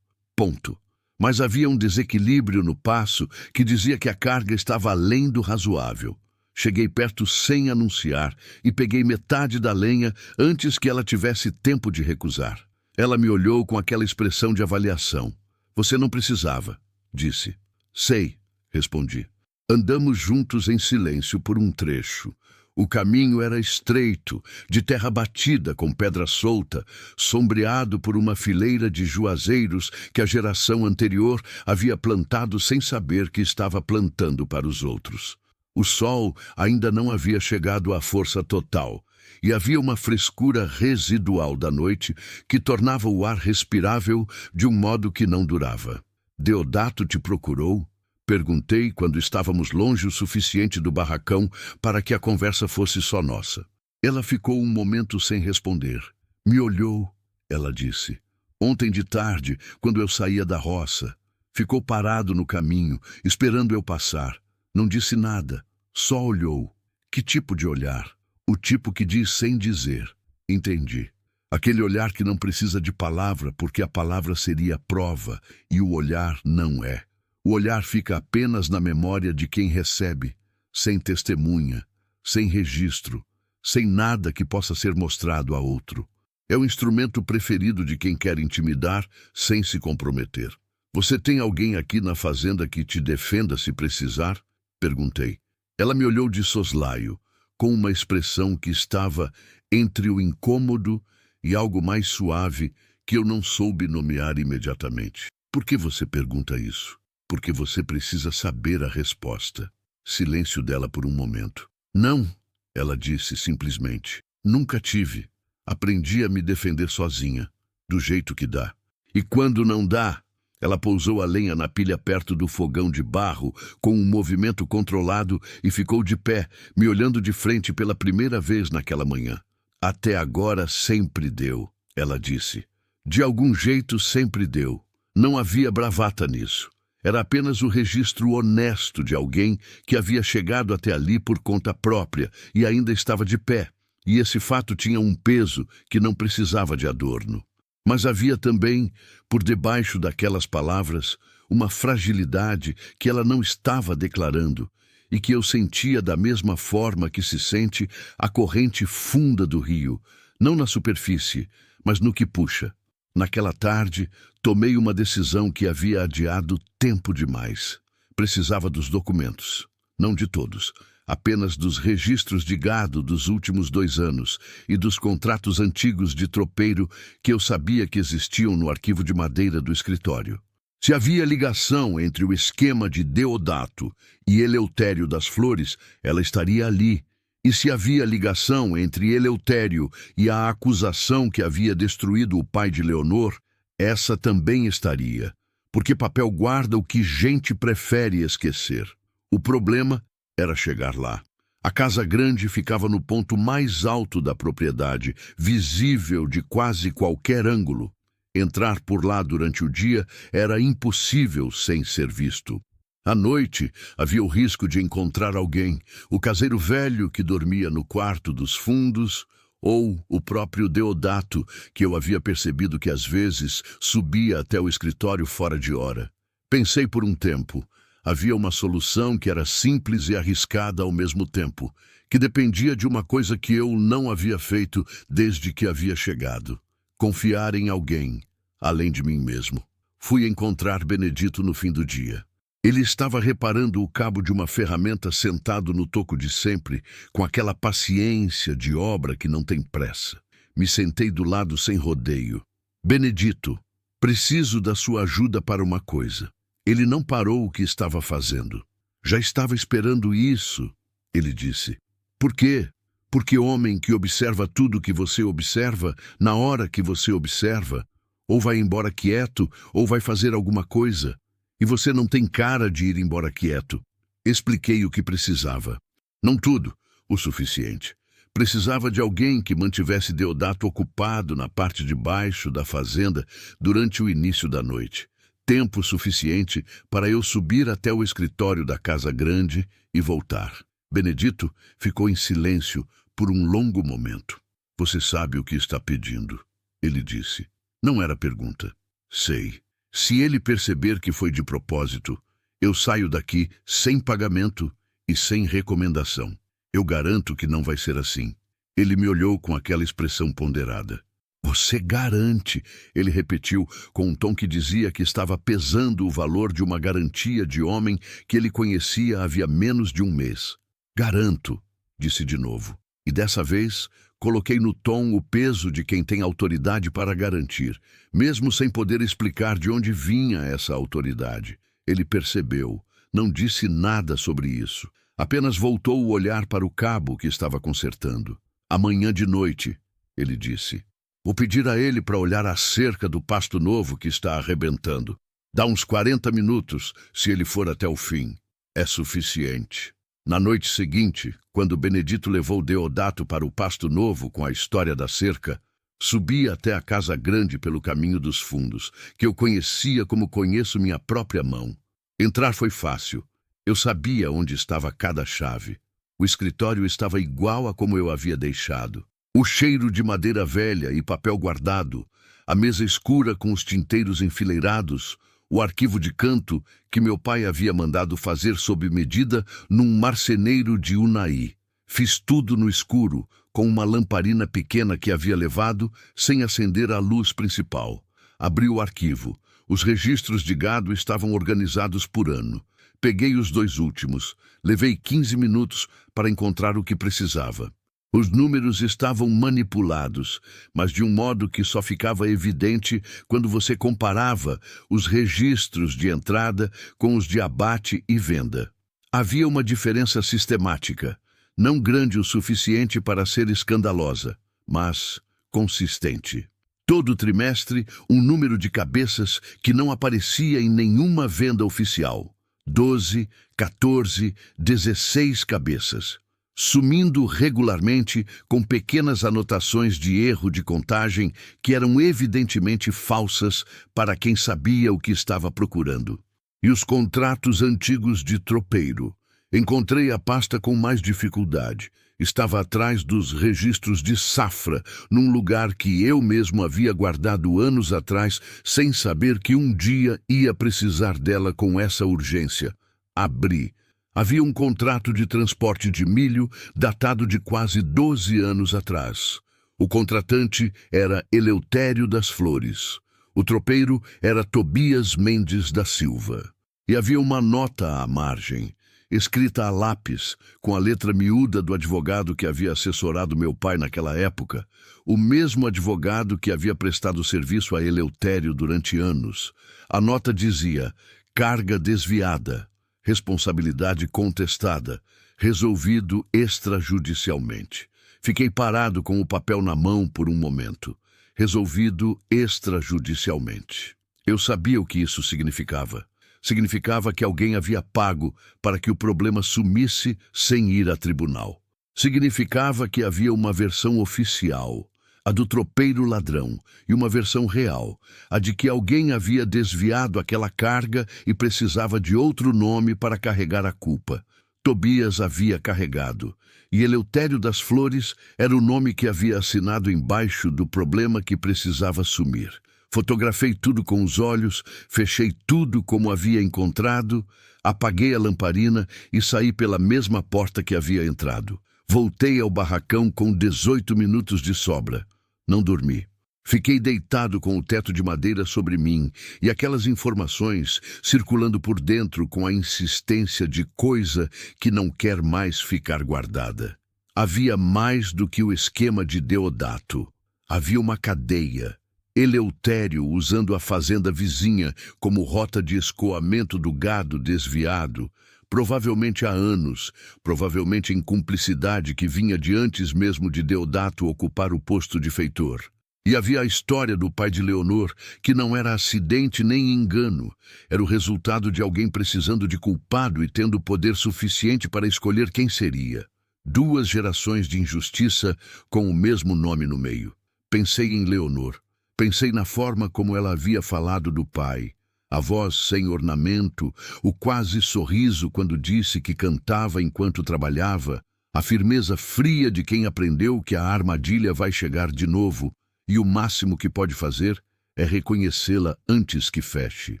Ponto. Mas havia um desequilíbrio no passo que dizia que a carga estava além do razoável. Cheguei perto sem anunciar e peguei metade da lenha antes que ela tivesse tempo de recusar. Ela me olhou com aquela expressão de avaliação. Você não precisava, disse. Sei, respondi. Andamos juntos em silêncio por um trecho. O caminho era estreito, de terra batida com pedra solta, sombreado por uma fileira de juazeiros que a geração anterior havia plantado sem saber que estava plantando para os outros. O sol ainda não havia chegado à força total, e havia uma frescura residual da noite que tornava o ar respirável de um modo que não durava. Deodato te procurou? Perguntei quando estávamos longe o suficiente do barracão para que a conversa fosse só nossa. Ela ficou um momento sem responder. Me olhou, ela disse. Ontem de tarde, quando eu saía da roça. Ficou parado no caminho, esperando eu passar. Não disse nada, só olhou. Que tipo de olhar? O tipo que diz sem dizer. Entendi. Aquele olhar que não precisa de palavra, porque a palavra seria prova, e o olhar não é. O olhar fica apenas na memória de quem recebe, sem testemunha, sem registro, sem nada que possa ser mostrado a outro. É o instrumento preferido de quem quer intimidar sem se comprometer. Você tem alguém aqui na fazenda que te defenda se precisar? Perguntei. Ela me olhou de soslaio, com uma expressão que estava entre o incômodo e algo mais suave que eu não soube nomear imediatamente. Por que você pergunta isso? Porque você precisa saber a resposta. Silêncio dela por um momento. Não, ela disse simplesmente. Nunca tive. Aprendi a me defender sozinha, do jeito que dá. E quando não dá, ela pousou a lenha na pilha perto do fogão de barro, com um movimento controlado e ficou de pé, me olhando de frente pela primeira vez naquela manhã. Até agora sempre deu, ela disse. De algum jeito sempre deu. Não havia bravata nisso. Era apenas o registro honesto de alguém que havia chegado até ali por conta própria e ainda estava de pé. E esse fato tinha um peso que não precisava de adorno. Mas havia também, por debaixo daquelas palavras, uma fragilidade que ela não estava declarando e que eu sentia da mesma forma que se sente a corrente funda do rio, não na superfície, mas no que puxa. Naquela tarde, tomei uma decisão que havia adiado tempo demais. Precisava dos documentos, não de todos, apenas dos registros de gado dos últimos 2 anos e dos contratos antigos de tropeiro que eu sabia que existiam no arquivo de madeira do escritório. Se havia ligação entre o esquema de Deodato e Eleutério das Flores, ela estaria ali. E se havia ligação entre Eleutério e a acusação que havia destruído o pai de Leonor, essa também estaria, porque papel guarda o que gente prefere esquecer. O problema era chegar lá. A casa grande ficava no ponto mais alto da propriedade, visível de quase qualquer ângulo. Entrar por lá durante o dia era impossível sem ser visto. À noite, havia o risco de encontrar alguém, o caseiro velho que dormia no quarto dos fundos, ou o próprio Deodato, que eu havia percebido que às vezes subia até o escritório fora de hora. Pensei por um tempo. Havia uma solução que era simples e arriscada ao mesmo tempo, que dependia de uma coisa que eu não havia feito desde que havia chegado. Confiar em alguém, além de mim mesmo. Fui encontrar Benedito no fim do dia. Ele estava reparando o cabo de uma ferramenta sentado no toco de sempre, com aquela paciência de obra que não tem pressa. Me sentei do lado sem rodeio. Benedito, preciso da sua ajuda para uma coisa. Ele não parou o que estava fazendo. Já estava esperando isso, ele disse. Por quê? Porque homem que observa tudo que você observa, na hora que você observa, ou vai embora quieto, ou vai fazer alguma coisa, e você não tem cara de ir embora quieto. Expliquei o que precisava. Não tudo, o suficiente. Precisava de alguém que mantivesse Deodato ocupado na parte de baixo da fazenda durante o início da noite. Tempo suficiente para eu subir até o escritório da casa grande e voltar. Benedito ficou em silêncio por um longo momento. Você sabe o que está pedindo, ele disse. Não era pergunta. Sei. Se ele perceber que foi de propósito, eu saio daqui sem pagamento e sem recomendação. Eu garanto que não vai ser assim. Ele me olhou com aquela expressão ponderada. Você garante, ele repetiu com um tom que dizia que estava pesando o valor de uma garantia de homem que ele conhecia havia menos de um mês. Garanto, disse de novo. E dessa vez, coloquei no tom o peso de quem tem autoridade para garantir, mesmo sem poder explicar de onde vinha essa autoridade. Ele percebeu, não disse nada sobre isso. Apenas voltou o olhar para o cabo que estava consertando. Amanhã de noite, ele disse. Vou pedir a ele para olhar a cerca do pasto novo que está arrebentando. Dá uns 40 minutos, se ele for até o fim. É suficiente. Na noite seguinte, quando Benedito levou Deodato para o pasto novo com a história da cerca, subi até a casa grande pelo caminho dos fundos, que eu conhecia como conheço minha própria mão. Entrar foi fácil. Eu sabia onde estava cada chave. O escritório estava igual a como eu havia deixado. O cheiro de madeira velha e papel guardado, a mesa escura com os tinteiros enfileirados, o arquivo de canto que meu pai havia mandado fazer sob medida num marceneiro de Unai. Fiz tudo no escuro, com uma lamparina pequena que havia levado, sem acender a luz principal. Abri o arquivo. Os registros de gado estavam organizados por ano. Peguei os 2 últimos. Levei 15 minutos para encontrar o que precisava. Os números estavam manipulados, mas de um modo que só ficava evidente quando você comparava os registros de entrada com os de abate e venda. Havia uma diferença sistemática, não grande o suficiente para ser escandalosa, mas consistente. Todo trimestre, um número de cabeças que não aparecia em nenhuma venda oficial. 12, 14, 16 cabeças. Sumindo regularmente com pequenas anotações de erro de contagem que eram evidentemente falsas para quem sabia o que estava procurando. E os contratos antigos de tropeiro. Encontrei a pasta com mais dificuldade. Estava atrás dos registros de safra, num lugar que eu mesmo havia guardado anos atrás, sem saber que um dia ia precisar dela com essa urgência. Abri. Havia um contrato de transporte de milho datado de quase 12 anos atrás. O contratante era Eleutério das Flores. O tropeiro era Tobias Mendes da Silva. E havia uma nota à margem, escrita a lápis, com a letra miúda do advogado que havia assessorado meu pai naquela época, o mesmo advogado que havia prestado serviço a Eleutério durante anos. A nota dizia: carga desviada, responsabilidade contestada, resolvido extrajudicialmente. Fiquei parado com o papel na mão por um momento. Resolvido extrajudicialmente. Eu sabia o que isso significava. Significava que alguém havia pago para que o problema sumisse sem ir a tribunal. Significava que havia uma versão oficial, a do tropeiro ladrão, e uma versão real, a de que alguém havia desviado aquela carga e precisava de outro nome para carregar a culpa. Tobias havia carregado, e Eleutério das Flores era o nome que havia assinado embaixo do problema que precisava sumir. Fotografei tudo com os olhos, fechei tudo como havia encontrado, apaguei a lamparina e saí pela mesma porta que havia entrado. Voltei ao barracão com 18 minutos de sobra. Não dormi. Fiquei deitado com o teto de madeira sobre mim e aquelas informações circulando por dentro com a insistência de coisa que não quer mais ficar guardada. Havia mais do que o esquema de Deodato. Havia uma cadeia. Eleutério usando a fazenda vizinha como rota de escoamento do gado desviado, provavelmente há anos, provavelmente em cumplicidade que vinha de antes mesmo de Deodato ocupar o posto de feitor. E havia a história do pai de Leonor, que não era acidente nem engano, era o resultado de alguém precisando de culpado e tendo poder suficiente para escolher quem seria. 2 gerações de injustiça com o mesmo nome no meio. Pensei em Leonor. Pensei na forma como ela havia falado do pai. A voz sem ornamento, o quase sorriso quando disse que cantava enquanto trabalhava, a firmeza fria de quem aprendeu que a armadilha vai chegar de novo e o máximo que pode fazer é reconhecê-la antes que feche.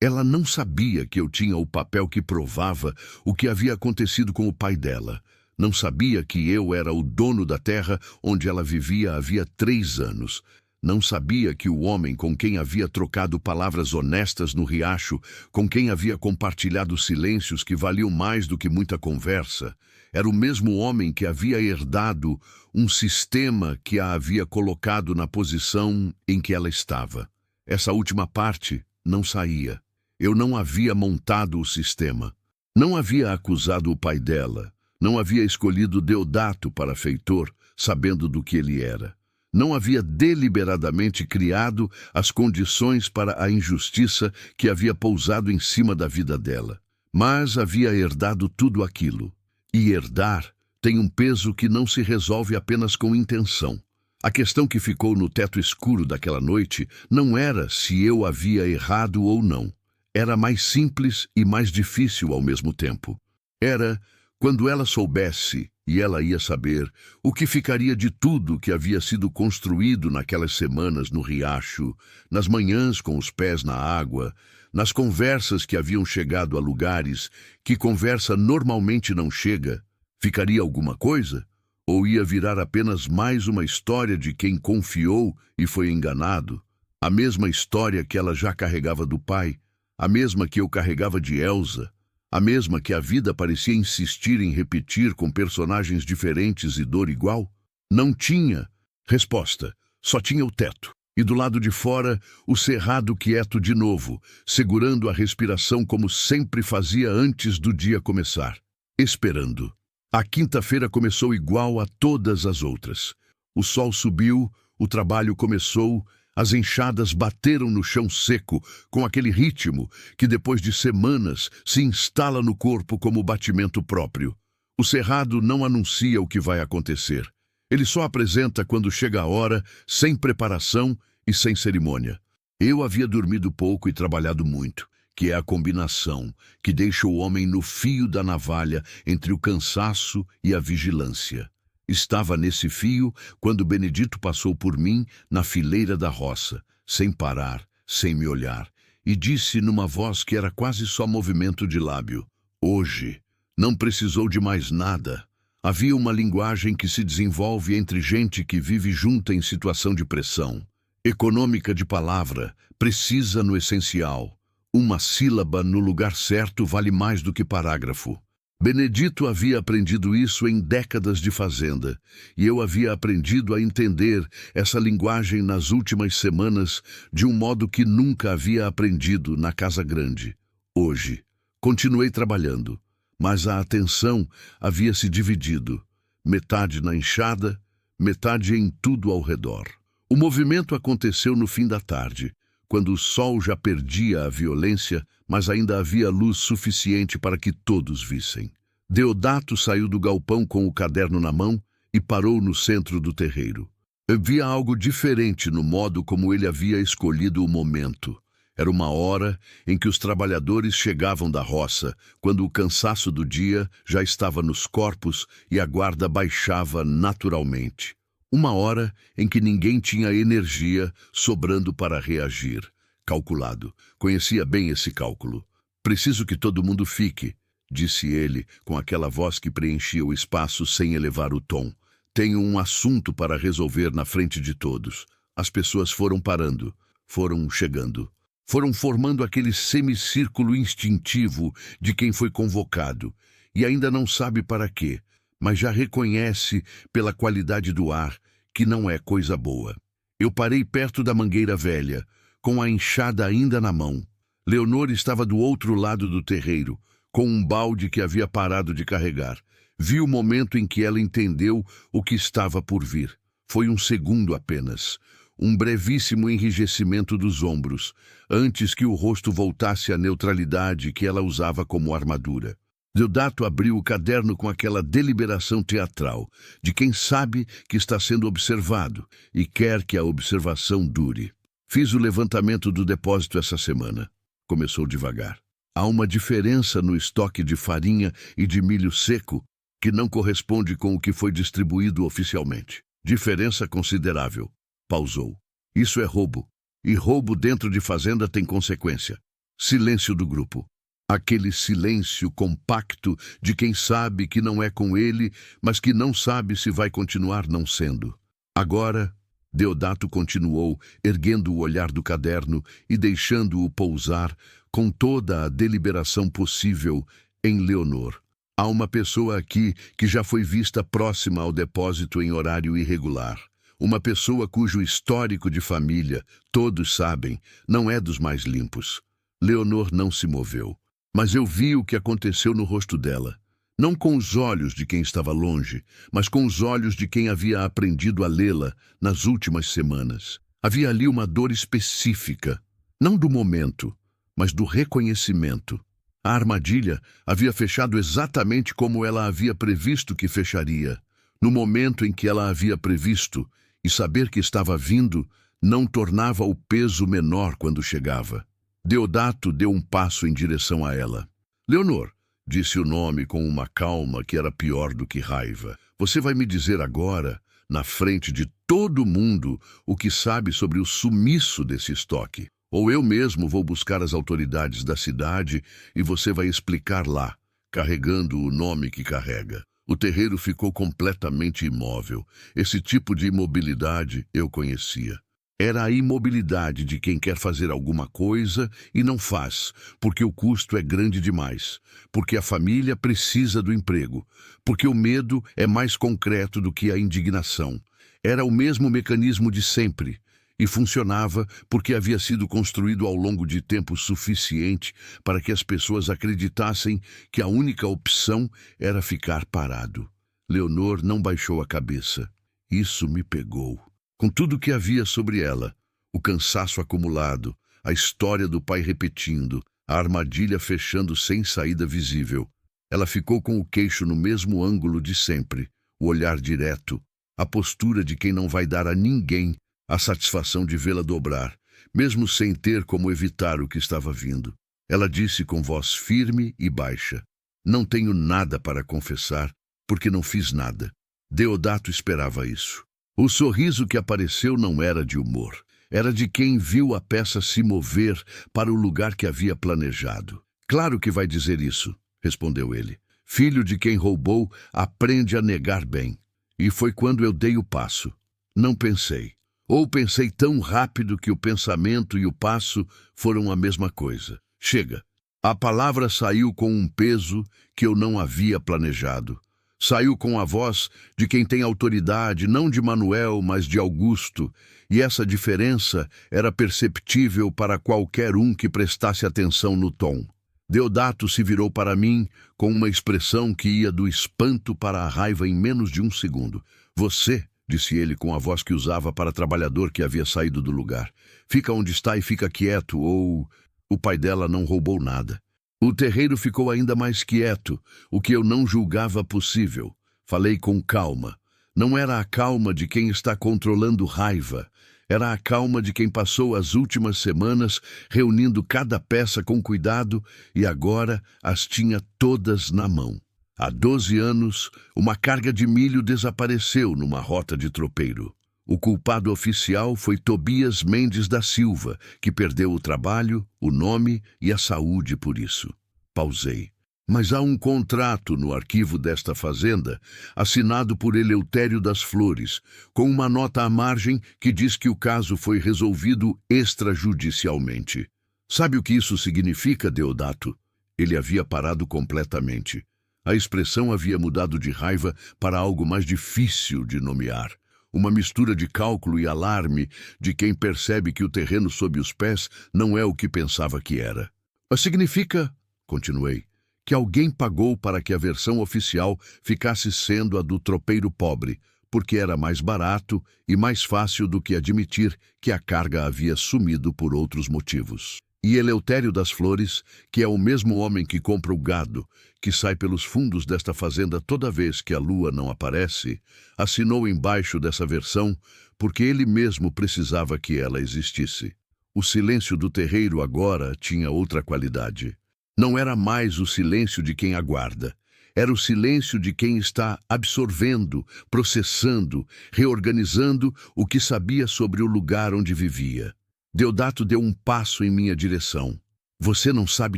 Ela não sabia que eu tinha o papel que provava o que havia acontecido com o pai dela. Não sabia que eu era o dono da terra onde ela vivia havia 3 anos. Não sabia que o homem com quem havia trocado palavras honestas no riacho, com quem havia compartilhado silêncios que valiam mais do que muita conversa, era o mesmo homem que havia herdado um sistema que a havia colocado na posição em que ela estava. Essa última parte não saía. Eu não havia montado o sistema. Não havia acusado o pai dela. Não havia escolhido Deodato para feitor, sabendo do que ele era. Não havia deliberadamente criado as condições para a injustiça que havia pousado em cima da vida dela. Mas havia herdado tudo aquilo. E herdar tem um peso que não se resolve apenas com intenção. A questão que ficou no teto escuro daquela noite não era se eu havia errado ou não. Era mais simples e mais difícil ao mesmo tempo. Era quando ela soubesse, e ela ia saber, o que ficaria de tudo que havia sido construído naquelas semanas no riacho, nas manhãs com os pés na água, nas conversas que haviam chegado a lugares que conversa normalmente não chega, ficaria alguma coisa? Ou ia virar apenas mais uma história de quem confiou e foi enganado? A mesma história que ela já carregava do pai, a mesma que eu carregava de Elsa, a mesma que a vida parecia insistir em repetir com personagens diferentes e dor igual? Não tinha resposta, só tinha o teto. E do lado de fora, o cerrado quieto de novo, segurando a respiração como sempre fazia antes do dia começar. Esperando. A quinta-feira começou igual a todas as outras. O sol subiu, o trabalho começou, as enxadas bateram no chão seco, com aquele ritmo que depois de semanas se instala no corpo como batimento próprio. O cerrado não anuncia o que vai acontecer. Ele só apresenta quando chega a hora, sem preparação e sem cerimônia. Eu havia dormido pouco e trabalhado muito, que é a combinação que deixa o homem no fio da navalha entre o cansaço e a vigilância. Estava nesse fio quando Benedito passou por mim na fileira da roça, sem parar, sem me olhar, e disse numa voz que era quase só movimento de lábio: "Hoje." Não precisou de mais nada. Havia uma linguagem que se desenvolve entre gente que vive junta em situação de pressão. Econômica de palavra, precisa no essencial. Uma sílaba no lugar certo vale mais do que parágrafo. Benedito havia aprendido isso em décadas de fazenda, e eu havia aprendido a entender essa linguagem nas últimas semanas de um modo que nunca havia aprendido na casa grande. Hoje, continuei trabalhando, mas a atenção havia se dividido, metade na enxada, metade em tudo ao redor. O movimento aconteceu no fim da tarde, quando o sol já perdia a violência, mas ainda havia luz suficiente para que todos vissem. Deodato saiu do galpão com o caderno na mão e parou no centro do terreiro. Havia algo diferente no modo como ele havia escolhido o momento. Era uma hora em que os trabalhadores chegavam da roça, quando o cansaço do dia já estava nos corpos e a guarda baixava naturalmente. Uma hora em que ninguém tinha energia sobrando para reagir. Calculado. Conhecia bem esse cálculo. "Preciso que todo mundo fique", disse ele, com aquela voz que preenchia o espaço sem elevar o tom. "Tenho um assunto para resolver na frente de todos." As pessoas foram parando, foram chegando. Foram formando aquele semicírculo instintivo de quem foi convocado, e ainda não sabe para quê, mas já reconhece pela qualidade do ar que não é coisa boa. Eu parei perto da mangueira velha, com a enxada ainda na mão. Leonor estava do outro lado do terreiro, com um balde que havia parado de carregar. Vi o momento em que ela entendeu o que estava por vir. Foi um segundo apenas. Um brevíssimo enrijecimento dos ombros, antes que o rosto voltasse à neutralidade que ela usava como armadura. Deodato abriu o caderno com aquela deliberação teatral, de quem sabe que está sendo observado e quer que a observação dure. Fiz o levantamento do depósito essa semana. Começou devagar. Há uma diferença no estoque de farinha e de milho seco que não corresponde com o que foi distribuído oficialmente. Diferença considerável. Pausou. Isso é roubo. E roubo dentro de fazenda tem consequência. Silêncio do grupo. Aquele silêncio compacto de quem sabe que não é com ele, mas que não sabe se vai continuar não sendo. Agora, Deodato continuou, erguendo o olhar do caderno e deixando-o pousar com toda a deliberação possível em Leonor. Há uma pessoa aqui que já foi vista próxima ao depósito em horário irregular. Uma pessoa cujo histórico de família, todos sabem, não é dos mais limpos. Leonor não se moveu, mas eu vi o que aconteceu no rosto dela. Não com os olhos de quem estava longe, mas com os olhos de quem havia aprendido a lê-la nas últimas semanas. Havia ali uma dor específica, não do momento, mas do reconhecimento. A armadilha havia fechado exatamente como ela havia previsto que fecharia. No momento em que ela havia previsto, e saber que estava vindo não tornava o peso menor quando chegava. Deodato deu um passo em direção a ela. Leonor, disse o nome com uma calma que era pior do que raiva. Você vai me dizer agora, na frente de todo mundo, o que sabe sobre o sumiço desse estoque. Ou eu mesmo vou buscar as autoridades da cidade e você vai explicar lá, carregando o nome que carrega. O terreiro ficou completamente imóvel. Esse tipo de imobilidade eu conhecia. Era a imobilidade de quem quer fazer alguma coisa e não faz, porque o custo é grande demais, porque a família precisa do emprego, porque o medo é mais concreto do que a indignação. Era o mesmo mecanismo de sempre, e funcionava porque havia sido construído ao longo de tempo suficiente para que as pessoas acreditassem que a única opção era ficar parado. Leonor não baixou a cabeça. Isso me pegou. Com tudo o que havia sobre ela, o cansaço acumulado, a história do pai repetindo, a armadilha fechando sem saída visível. Ela ficou com o queixo no mesmo ângulo de sempre, o olhar direto, a postura de quem não vai dar a ninguém a satisfação de vê-la dobrar, mesmo sem ter como evitar o que estava vindo. Ela disse com voz firme e baixa: Não tenho nada para confessar, porque não fiz nada. Deodato esperava isso. O sorriso que apareceu não era de humor. Era de quem viu a peça se mover para o lugar que havia planejado. Claro que vai dizer isso, respondeu ele. Filho de quem roubou aprende a negar bem. E foi quando eu dei o passo. Não pensei. Ou pensei tão rápido que o pensamento e o passo foram a mesma coisa. Chega. A palavra saiu com um peso que eu não havia planejado. Saiu com a voz de quem tem autoridade, não de Manuel, mas de Augusto, e essa diferença era perceptível para qualquer um que prestasse atenção no tom. Deodato se virou para mim com uma expressão que ia do espanto para a raiva em menos de um segundo. Você, disse ele com a voz que usava para trabalhador que havia saído do lugar, fica onde está e fica quieto, ou... O pai dela não roubou nada. O terreiro ficou ainda mais quieto, o que eu não julgava possível. Falei com calma. Não era a calma de quem está controlando raiva. Era a calma de quem passou as últimas semanas reunindo cada peça com cuidado e agora as tinha todas na mão. Há 12 anos, uma carga de milho desapareceu numa rota de tropeiro. O culpado oficial foi Tobias Mendes da Silva, que perdeu o trabalho, o nome e a saúde por isso. Pausei. Mas há um contrato no arquivo desta fazenda, assinado por Eleutério das Flores, com uma nota à margem que diz que o caso foi resolvido extrajudicialmente. Sabe o que isso significa, Deodato? Ele havia parado completamente. A expressão havia mudado de raiva para algo mais difícil de nomear. Uma mistura de cálculo e alarme de quem percebe que o terreno sob os pés não é o que pensava que era. Significa, continuei, que alguém pagou para que a versão oficial ficasse sendo a do tropeiro pobre, porque era mais barato e mais fácil do que admitir que a carga havia sumido por outros motivos. E Eleutério das Flores, que é o mesmo homem que compra o gado, que sai pelos fundos desta fazenda toda vez que a lua não aparece, assinou embaixo dessa versão porque ele mesmo precisava que ela existisse. O silêncio do terreiro agora tinha outra qualidade. Não era mais o silêncio de quem aguarda. Era o silêncio de quem está absorvendo, processando, reorganizando o que sabia sobre o lugar onde vivia. Deodato deu um passo em minha direção. "Você não sabe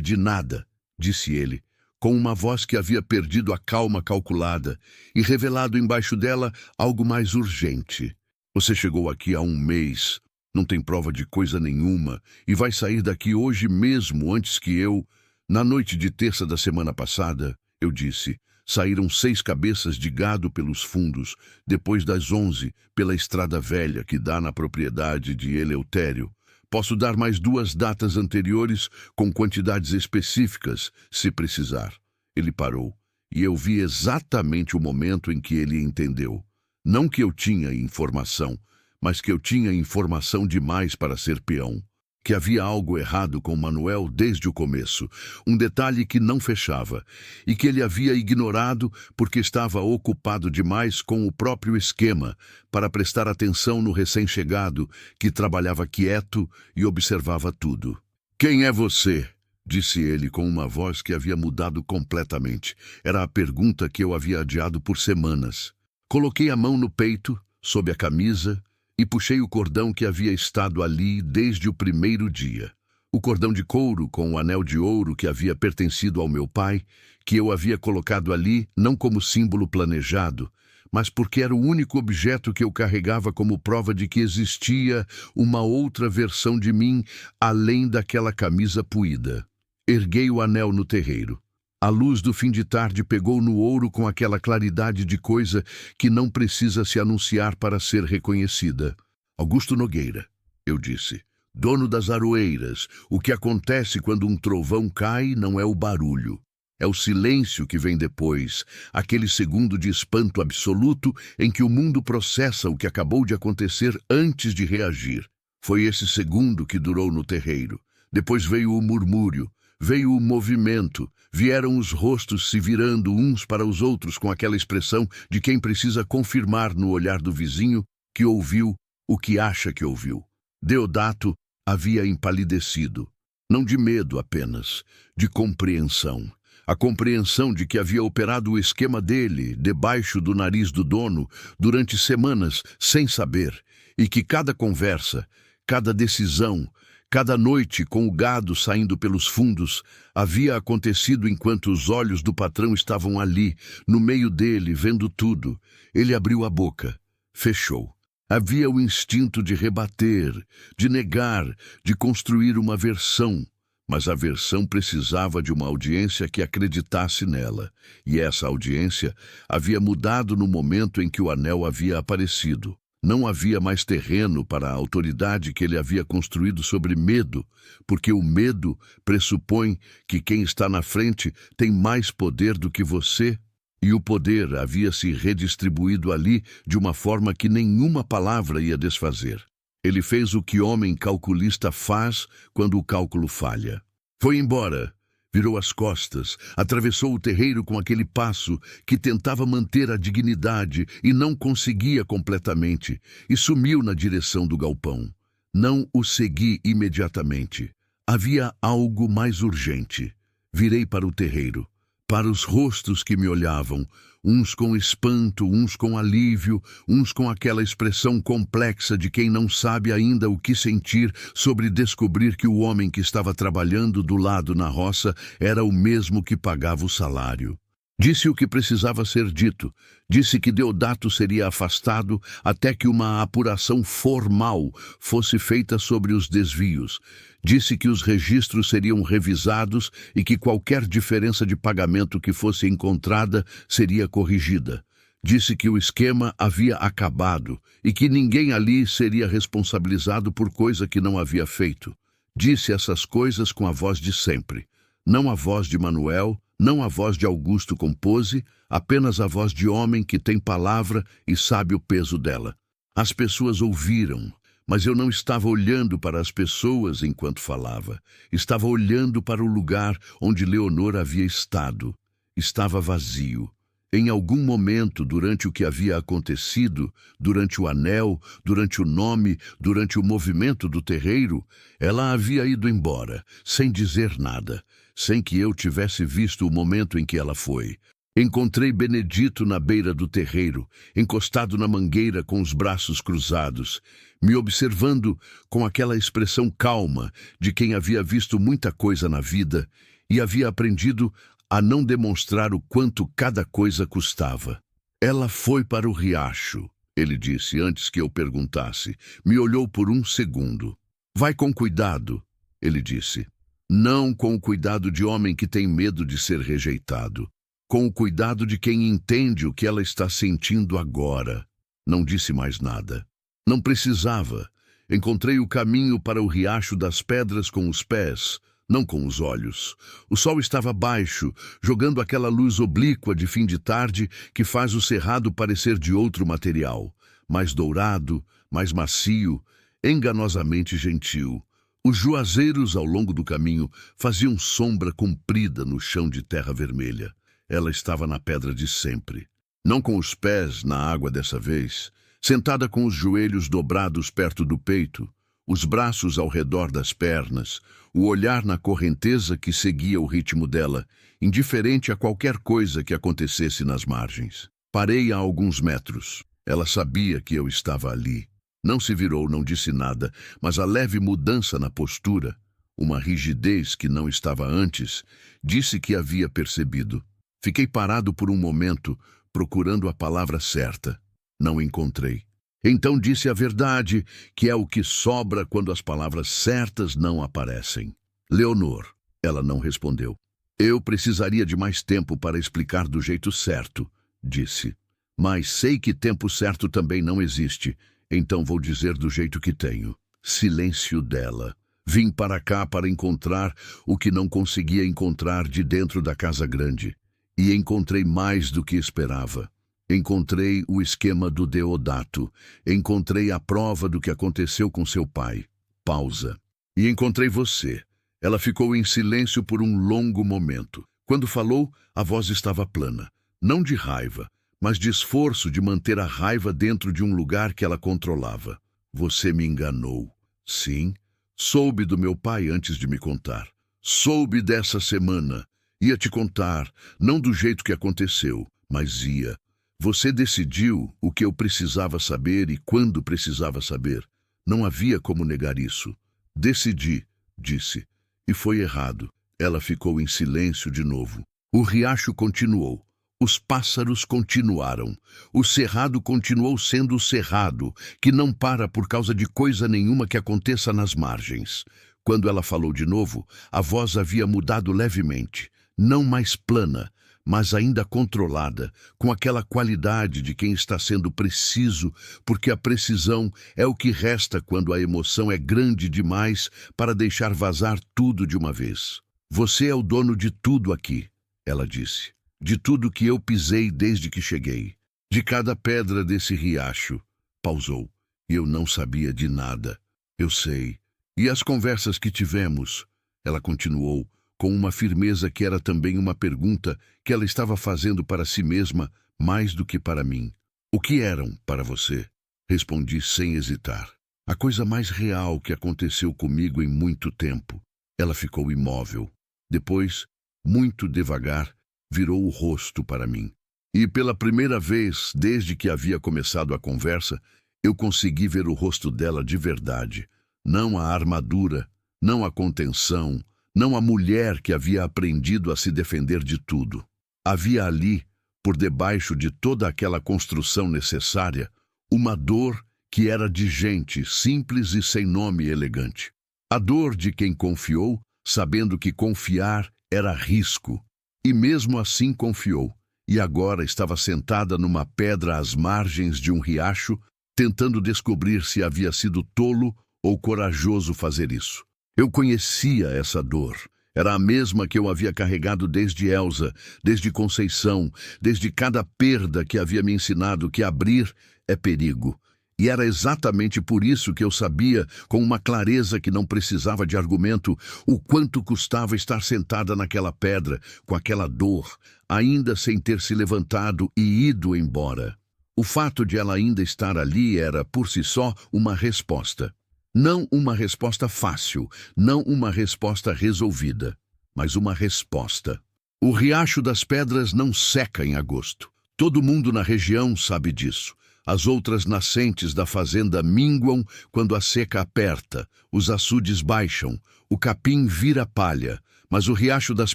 de nada", disse ele, com uma voz que havia perdido a calma calculada e revelado embaixo dela algo mais urgente. "Você chegou aqui há um mês, não tem prova de coisa nenhuma e vai sair daqui hoje mesmo antes que eu... Na noite de terça da semana passada", eu disse, "saíram 6 cabeças de gado pelos fundos, depois das 11, pela estrada velha que dá na propriedade de Eleutério. Posso dar mais 2 datas anteriores com quantidades específicas, se precisar." Ele parou, e eu vi exatamente o momento em que ele entendeu. Não que eu tinha informação, mas que eu tinha informação demais para ser peão. Que havia algo errado com Manuel desde o começo, um detalhe que não fechava, e que ele havia ignorado porque estava ocupado demais com o próprio esquema para prestar atenção no recém-chegado, que trabalhava quieto e observava tudo. "Quem é você?", disse ele com uma voz que havia mudado completamente. Era a pergunta que eu havia adiado por semanas. Coloquei a mão no peito, sob a camisa, e puxei o cordão que havia estado ali desde o primeiro dia. O cordão de couro com o anel de ouro que havia pertencido ao meu pai, que eu havia colocado ali não como símbolo planejado, mas porque era o único objeto que eu carregava como prova de que existia uma outra versão de mim além daquela camisa puída. Erguei o anel no terreiro. A luz do fim de tarde pegou no ouro com aquela claridade de coisa que não precisa se anunciar para ser reconhecida. "Augusto Nogueira", eu disse, "dono das aroeiras. O que acontece quando um trovão cai não é o barulho. É o silêncio que vem depois, aquele segundo de espanto absoluto em que o mundo processa o que acabou de acontecer antes de reagir. Foi esse segundo que durou no terreiro. Depois veio o murmúrio. Veio o movimento, vieram os rostos se virando uns para os outros com aquela expressão de quem precisa confirmar no olhar do vizinho que ouviu o que acha que ouviu. Deodato havia empalidecido, não de medo apenas, de compreensão. A compreensão de que havia operado o esquema dele debaixo do nariz do dono durante semanas sem saber, e que cada conversa, cada decisão, cada noite, com o gado saindo pelos fundos, havia acontecido enquanto os olhos do patrão estavam ali, no meio dele, vendo tudo. Ele abriu a boca, fechou. Havia o instinto de rebater, de negar, de construir uma versão, mas a versão precisava de uma audiência que acreditasse nela, e essa audiência havia mudado no momento em que o anel havia aparecido. Não havia mais terreno para a autoridade que ele havia construído sobre medo, porque o medo pressupõe que quem está na frente tem mais poder do que você, e o poder havia se redistribuído ali de uma forma que nenhuma palavra ia desfazer. Ele fez o que homem calculista faz quando o cálculo falha. Foi embora. Virou as costas, atravessou o terreiro com aquele passo que tentava manter a dignidade e não conseguia completamente, e sumiu na direção do galpão. Não o segui imediatamente. Havia algo mais urgente. Virei para o terreiro, para os rostos que me olhavam, uns com espanto, uns com alívio, uns com aquela expressão complexa de quem não sabe ainda o que sentir sobre descobrir que o homem que estava trabalhando do lado na roça era o mesmo que pagava o salário. Disse o que precisava ser dito. Disse que Deodato seria afastado até que uma apuração formal fosse feita sobre os desvios. Disse que os registros seriam revisados e que qualquer diferença de pagamento que fosse encontrada seria corrigida. Disse que o esquema havia acabado e que ninguém ali seria responsabilizado por coisa que não havia feito. Disse essas coisas com a voz de sempre. Não a voz de Manuel, Não a voz de Augusto com pose, apenas a voz de homem que tem palavra e sabe o peso dela. As pessoas ouviram, mas eu não estava olhando para as pessoas enquanto falava. Estava olhando para o lugar onde Leonor havia estado. Estava vazio. Em algum momento, durante o que havia acontecido, durante o anel, durante o nome, durante o movimento do terreiro, ela havia ido embora, sem dizer nada, sem que eu tivesse visto o momento em que ela foi. Encontrei Benedito na beira do terreiro, encostado na mangueira com os braços cruzados, me observando com aquela expressão calma de quem havia visto muita coisa na vida e havia aprendido a não demonstrar o quanto cada coisa custava. Ela foi para o riacho, ele disse antes que eu perguntasse. Me olhou por um segundo. Vai com cuidado, ele disse. Não com o cuidado de homem que tem medo de ser rejeitado. Com o cuidado de quem entende o que ela está sentindo agora. Não disse mais nada. Não precisava. Encontrei o caminho para o riacho das pedras com os pés, não com os olhos. O sol estava baixo, jogando aquela luz oblíqua de fim de tarde que faz o cerrado parecer de outro material, mais dourado, mais macio, enganosamente gentil. Os juazeiros ao longo do caminho faziam sombra comprida no chão de terra vermelha. Ela estava na pedra de sempre. Não com os pés na água dessa vez, sentada com os joelhos dobrados perto do peito, os braços ao redor das pernas, o olhar na correnteza que seguia o ritmo dela, indiferente a qualquer coisa que acontecesse nas margens. Parei a alguns metros. Ela sabia que eu estava ali. Não se virou, não disse nada, mas a leve mudança na postura, uma rigidez que não estava antes, disse que havia percebido. Fiquei parado por um momento, procurando a palavra certa. Não encontrei. Então disse a verdade, que é o que sobra quando as palavras certas não aparecem. Leonor, ela não respondeu. Eu precisaria de mais tempo para explicar do jeito certo, disse. Mas sei que tempo certo também não existe, então vou dizer do jeito que tenho. Silêncio dela. Vim para cá para encontrar o que não conseguia encontrar de dentro da casa grande. E encontrei mais do que esperava. Encontrei o esquema do Deodato. Encontrei a prova do que aconteceu com seu pai. Pausa. E encontrei você. Ela ficou em silêncio por um longo momento. Quando falou, a voz estava plana. Não de raiva, mas de esforço de manter a raiva dentro de um lugar que ela controlava. Você me enganou. Sim. Soube do meu pai antes de me contar. Soube dessa semana. Ia te contar, não do jeito que aconteceu, mas ia. Você decidiu o que eu precisava saber e quando precisava saber. Não havia como negar isso. Decidi, disse. E foi errado. Ela ficou em silêncio de novo. O riacho continuou. Os pássaros continuaram. O cerrado continuou sendo o cerrado, que não para por causa de coisa nenhuma que aconteça nas margens. Quando ela falou de novo, a voz havia mudado levemente. Não mais plana, mas ainda controlada, com aquela qualidade de quem está sendo preciso, porque a precisão é o que resta quando a emoção é grande demais para deixar vazar tudo de uma vez. Você é o dono de tudo aqui, ela disse. De tudo que eu pisei desde que cheguei. De cada pedra desse riacho. Pausou. E eu não sabia de nada. Eu sei. E as conversas que tivemos? Ela continuou, com uma firmeza que era também uma pergunta que ela estava fazendo para si mesma mais do que para mim. O que eram para você? Respondi sem hesitar. A coisa mais real que aconteceu comigo em muito tempo. Ela ficou imóvel. Depois, muito devagar, virou o rosto para mim. E pela primeira vez, desde que havia começado a conversa, eu consegui ver o rosto dela de verdade. Não a armadura, não a contenção, não a mulher que havia aprendido a se defender de tudo. Havia ali, por debaixo de toda aquela construção necessária, uma dor que era de gente simples e sem nome elegante. A dor de quem confiou, sabendo que confiar era risco. E mesmo assim confiou, e agora estava sentada numa pedra às margens de um riacho, tentando descobrir se havia sido tolo ou corajoso fazer isso. Eu conhecia essa dor. Era a mesma que eu havia carregado desde Elsa, desde Conceição, desde cada perda que havia me ensinado que abrir é perigo. E era exatamente por isso que eu sabia, com uma clareza que não precisava de argumento, o quanto custava estar sentada naquela pedra, com aquela dor, ainda sem ter se levantado e ido embora. O fato de ela ainda estar ali era, por si só, uma resposta. Não uma resposta fácil, não uma resposta resolvida, mas uma resposta. O Riacho das Pedras não seca em agosto. Todo mundo na região sabe disso. As outras nascentes da fazenda minguam quando a seca aperta, os açudes baixam, o capim vira palha, mas o Riacho das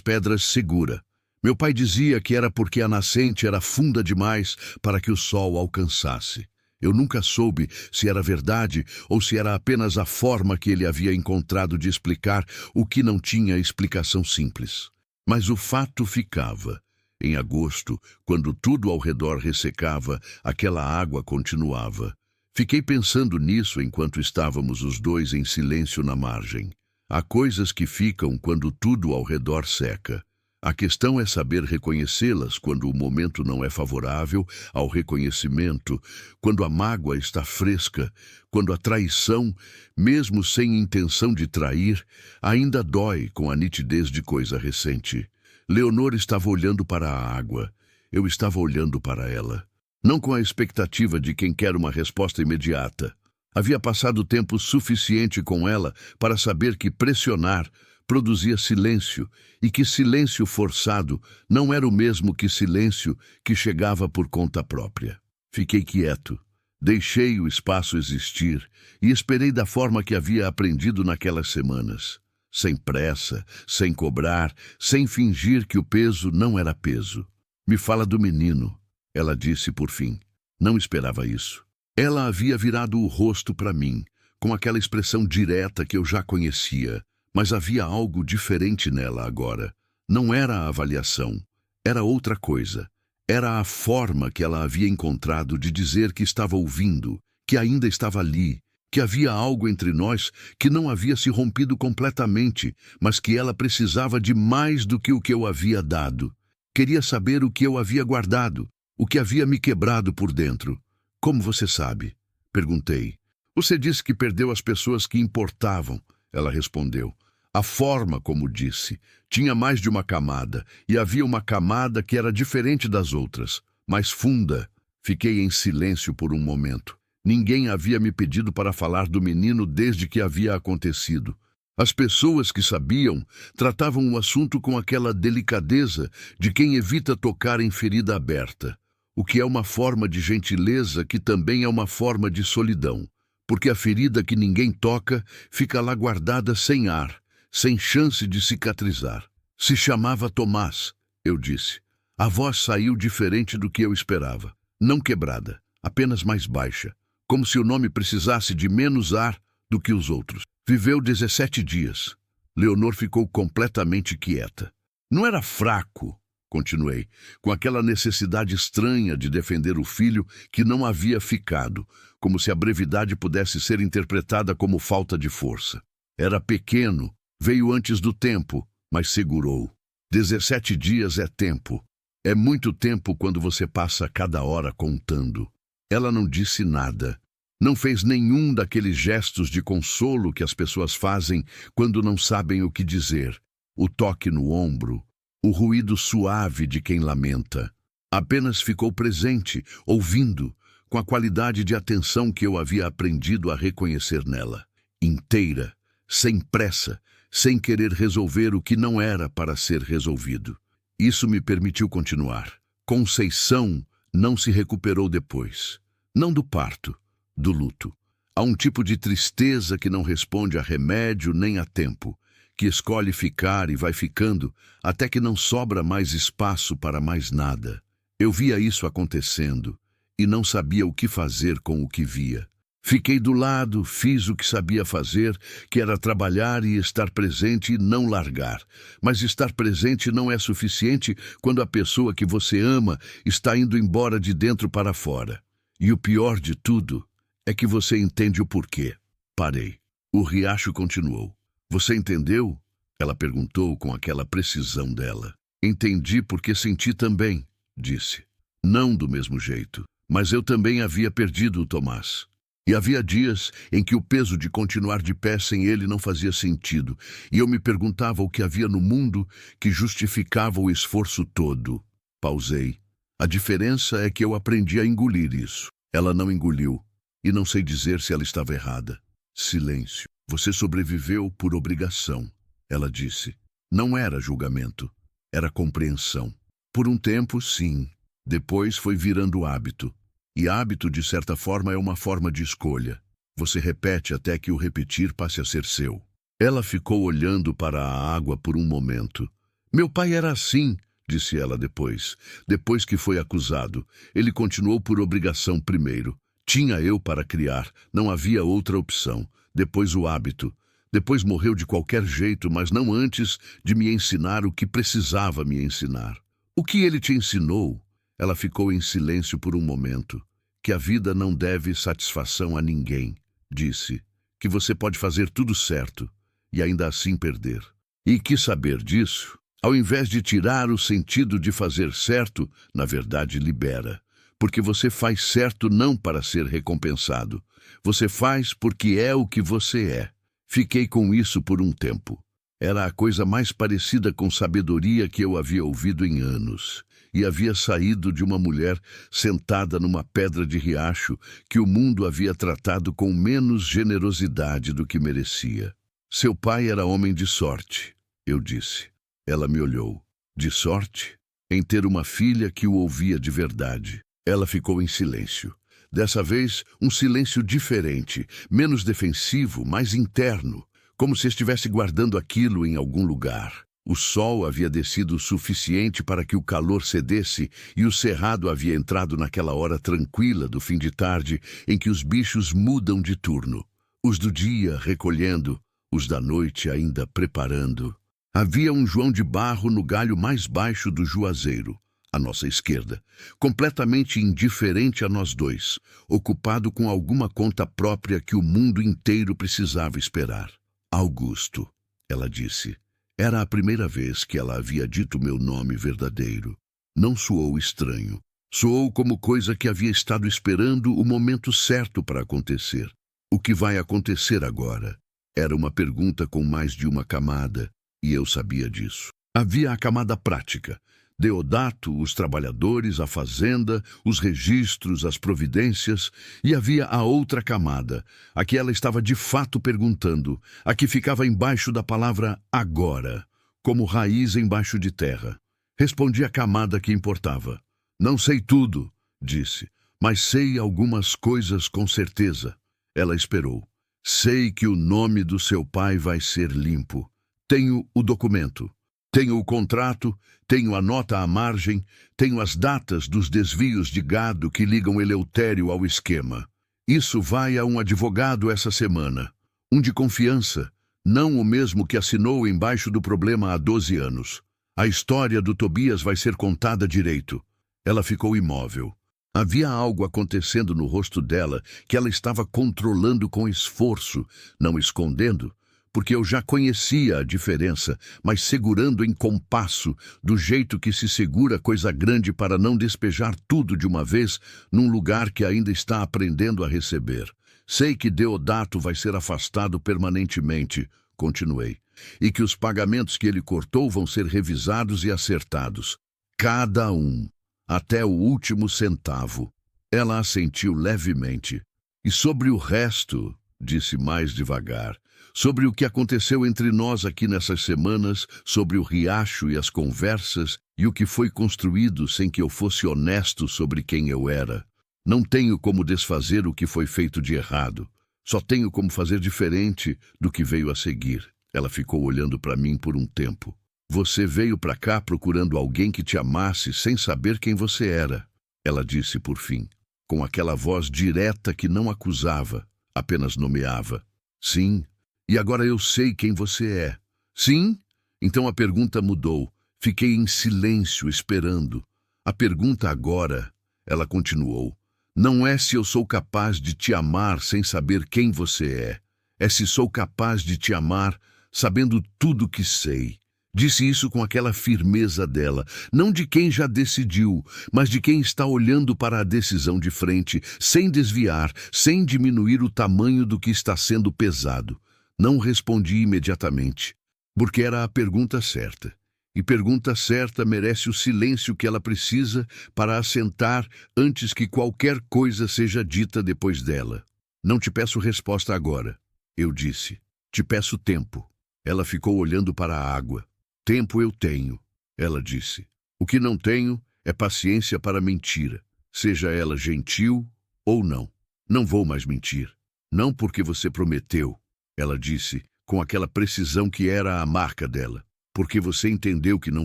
Pedras segura. Meu pai dizia que era porque a nascente era funda demais para que o sol alcançasse. Eu nunca soube se era verdade ou se era apenas a forma que ele havia encontrado de explicar o que não tinha explicação simples. Mas o fato ficava. Em agosto, quando tudo ao redor ressecava, aquela água continuava. Fiquei pensando nisso enquanto estávamos os dois em silêncio na margem. Há coisas que ficam quando tudo ao redor seca. A questão é saber reconhecê-las quando o momento não é favorável ao reconhecimento, quando a mágoa está fresca, quando a traição, mesmo sem intenção de trair, ainda dói com a nitidez de coisa recente. Leonor estava olhando para a água. Eu estava olhando para ela. Não com a expectativa de quem quer uma resposta imediata. Havia passado tempo suficiente com ela para saber que pressionar produzia silêncio, e que silêncio forçado não era o mesmo que silêncio que chegava por conta própria. Fiquei quieto, deixei o espaço existir e esperei da forma que havia aprendido naquelas semanas. Sem pressa, sem cobrar, sem fingir que o peso não era peso. Me fala do menino, ela disse por fim. Não esperava isso. Ela havia virado o rosto para mim, com aquela expressão direta que eu já conhecia. Mas havia algo diferente nela agora. Não era a avaliação, era outra coisa. Era a forma que ela havia encontrado de dizer que estava ouvindo, que ainda estava ali, que havia algo entre nós que não havia se rompido completamente, mas que ela precisava de mais do que o que eu havia dado. Queria saber o que eu havia guardado, o que havia me quebrado por dentro. Como você sabe? Perguntei. Você disse que perdeu as pessoas que importavam, ela respondeu. A forma, como disse, tinha mais de uma camada, e havia uma camada que era diferente das outras, mais funda. Fiquei em silêncio por um momento. Ninguém havia me pedido para falar do menino desde que havia acontecido. As pessoas que sabiam tratavam o assunto com aquela delicadeza de quem evita tocar em ferida aberta, o que é uma forma de gentileza que também é uma forma de solidão, porque a ferida que ninguém toca fica lá guardada sem ar, sem chance de cicatrizar. Se chamava Tomás, eu disse. A voz saiu diferente do que eu esperava. Não quebrada, apenas mais baixa, como se o nome precisasse de menos ar do que os outros. Viveu 17 dias. Leonor ficou completamente quieta. Não era fraco, continuei, com aquela necessidade estranha de defender o filho que não havia ficado, como se a brevidade pudesse ser interpretada como falta de força. Era pequeno, veio antes do tempo, mas segurou. 17 dias é tempo. É muito tempo quando você passa cada hora contando. Ela não disse nada. Não fez nenhum daqueles gestos de consolo que as pessoas fazem quando não sabem o que dizer. O toque no ombro, o ruído suave de quem lamenta. Apenas ficou presente, ouvindo, com a qualidade de atenção que eu havia aprendido a reconhecer nela. Inteira, sem pressa, sem querer resolver o que não era para ser resolvido. Isso me permitiu continuar. Conceição não se recuperou depois. Não do parto, do luto. Há um tipo de tristeza que não responde a remédio nem a tempo, que escolhe ficar e vai ficando até que não sobra mais espaço para mais nada. Eu via isso acontecendo e não sabia o que fazer com o que via. Fiquei do lado, fiz o que sabia fazer, que era trabalhar e estar presente e não largar. Mas estar presente não é suficiente quando a pessoa que você ama está indo embora de dentro para fora. E o pior de tudo é que você entende o porquê. Parei. O riacho continuou. Você entendeu? Ela perguntou com aquela precisão dela. Entendi porque senti também, disse. Não do mesmo jeito, mas eu também havia perdido o Tomás. E havia dias em que o peso de continuar de pé sem ele não fazia sentido, e eu me perguntava o que havia no mundo que justificava o esforço todo. Pausei. A diferença é que eu aprendi a engolir isso. Ela não engoliu, e não sei dizer se ela estava errada. Silêncio. Você sobreviveu por obrigação, ela disse. Não era julgamento, era compreensão. Por um tempo, sim. Depois foi virando hábito. E hábito, de certa forma, é uma forma de escolha. Você repete até que o repetir passe a ser seu. Ela ficou olhando para a água por um momento. Meu pai era assim, disse ela depois. Depois que foi acusado, ele continuou por obrigação primeiro. Tinha eu para criar, não havia outra opção. Depois o hábito. Depois morreu de qualquer jeito, mas não antes de me ensinar o que precisava me ensinar. O que ele te ensinou? Ela ficou em silêncio por um momento. Que a vida não deve satisfação a ninguém, disse. Que você pode fazer tudo certo e ainda assim perder. E que saber disso, ao invés de tirar o sentido de fazer certo, na verdade libera. Porque você faz certo não para ser recompensado. Você faz porque é o que você é. Fiquei com isso por um tempo. Era a coisa mais parecida com sabedoria que eu havia ouvido em anos. E havia saído de uma mulher sentada numa pedra de riacho que o mundo havia tratado com menos generosidade do que merecia. Seu pai era homem de sorte, eu disse. Ela me olhou. De sorte? Em ter uma filha que o ouvia de verdade. Ela ficou em silêncio. Dessa vez, um silêncio diferente, menos defensivo, mais interno, como se estivesse guardando aquilo em algum lugar. O sol havia descido o suficiente para que o calor cedesse e o cerrado havia entrado naquela hora tranquila do fim de tarde em que os bichos mudam de turno. Os do dia recolhendo, os da noite ainda preparando. Havia um João de Barro no galho mais baixo do juazeiro, à nossa esquerda, completamente indiferente a nós dois, ocupado com alguma conta própria que o mundo inteiro precisava esperar. Augusto, ela disse. Era a primeira vez que ela havia dito meu nome verdadeiro. Não soou estranho. Soou como coisa que havia estado esperando o momento certo para acontecer. O que vai acontecer agora? Era uma pergunta com mais de uma camada, e eu sabia disso. Havia a camada prática. Deodato, os trabalhadores, a fazenda, os registros, as providências, e havia a outra camada, a que ela estava de fato perguntando, a que ficava embaixo da palavra agora, como raiz embaixo de terra. Respondi a camada que importava. Não sei tudo, disse, mas sei algumas coisas com certeza. Ela esperou. Sei que o nome do seu pai vai ser limpo. Tenho o documento. Tenho o contrato, tenho a nota à margem, tenho as datas dos desvios de gado que ligam Eleutério ao esquema. Isso vai a um advogado essa semana. Um de confiança, não o mesmo que assinou embaixo do problema há 12 anos. A história do Tobias vai ser contada direito. Ela ficou imóvel. Havia algo acontecendo no rosto dela que ela estava controlando com esforço, não escondendo, porque eu já conhecia a diferença, mas segurando em compasso, do jeito que se segura coisa grande para não despejar tudo de uma vez num lugar que ainda está aprendendo a receber. Sei que Deodato vai ser afastado permanentemente, continuei, e que os pagamentos que ele cortou vão ser revisados e acertados. Cada um, até o último centavo. Ela assentiu levemente. E sobre o resto, disse mais devagar, sobre o que aconteceu entre nós aqui nessas semanas, sobre o riacho e as conversas e o que foi construído sem que eu fosse honesto sobre quem eu era. Não tenho como desfazer o que foi feito de errado. Só tenho como fazer diferente do que veio a seguir. Ela ficou olhando para mim por um tempo. Você veio para cá procurando alguém que te amasse sem saber quem você era, ela disse por fim, com aquela voz direta que não acusava, apenas nomeava. Sim. E agora eu sei quem você é. Sim? Então a pergunta mudou. Fiquei em silêncio, esperando. A pergunta agora, ela continuou, não é se eu sou capaz de te amar sem saber quem você é. É se sou capaz de te amar sabendo tudo que sei. Disse isso com aquela firmeza dela, não de quem já decidiu, mas de quem está olhando para a decisão de frente, sem desviar, sem diminuir o tamanho do que está sendo pesado. Não respondi imediatamente, porque era a pergunta certa. E pergunta certa merece o silêncio que ela precisa para assentar antes que qualquer coisa seja dita depois dela. Não te peço resposta agora, eu disse. Te peço tempo. Ela ficou olhando para a água. Tempo eu tenho, ela disse. O que não tenho é paciência para mentira, seja ela gentil ou não. Não vou mais mentir. Não porque você prometeu, ela disse, com aquela precisão que era a marca dela. Porque você entendeu que não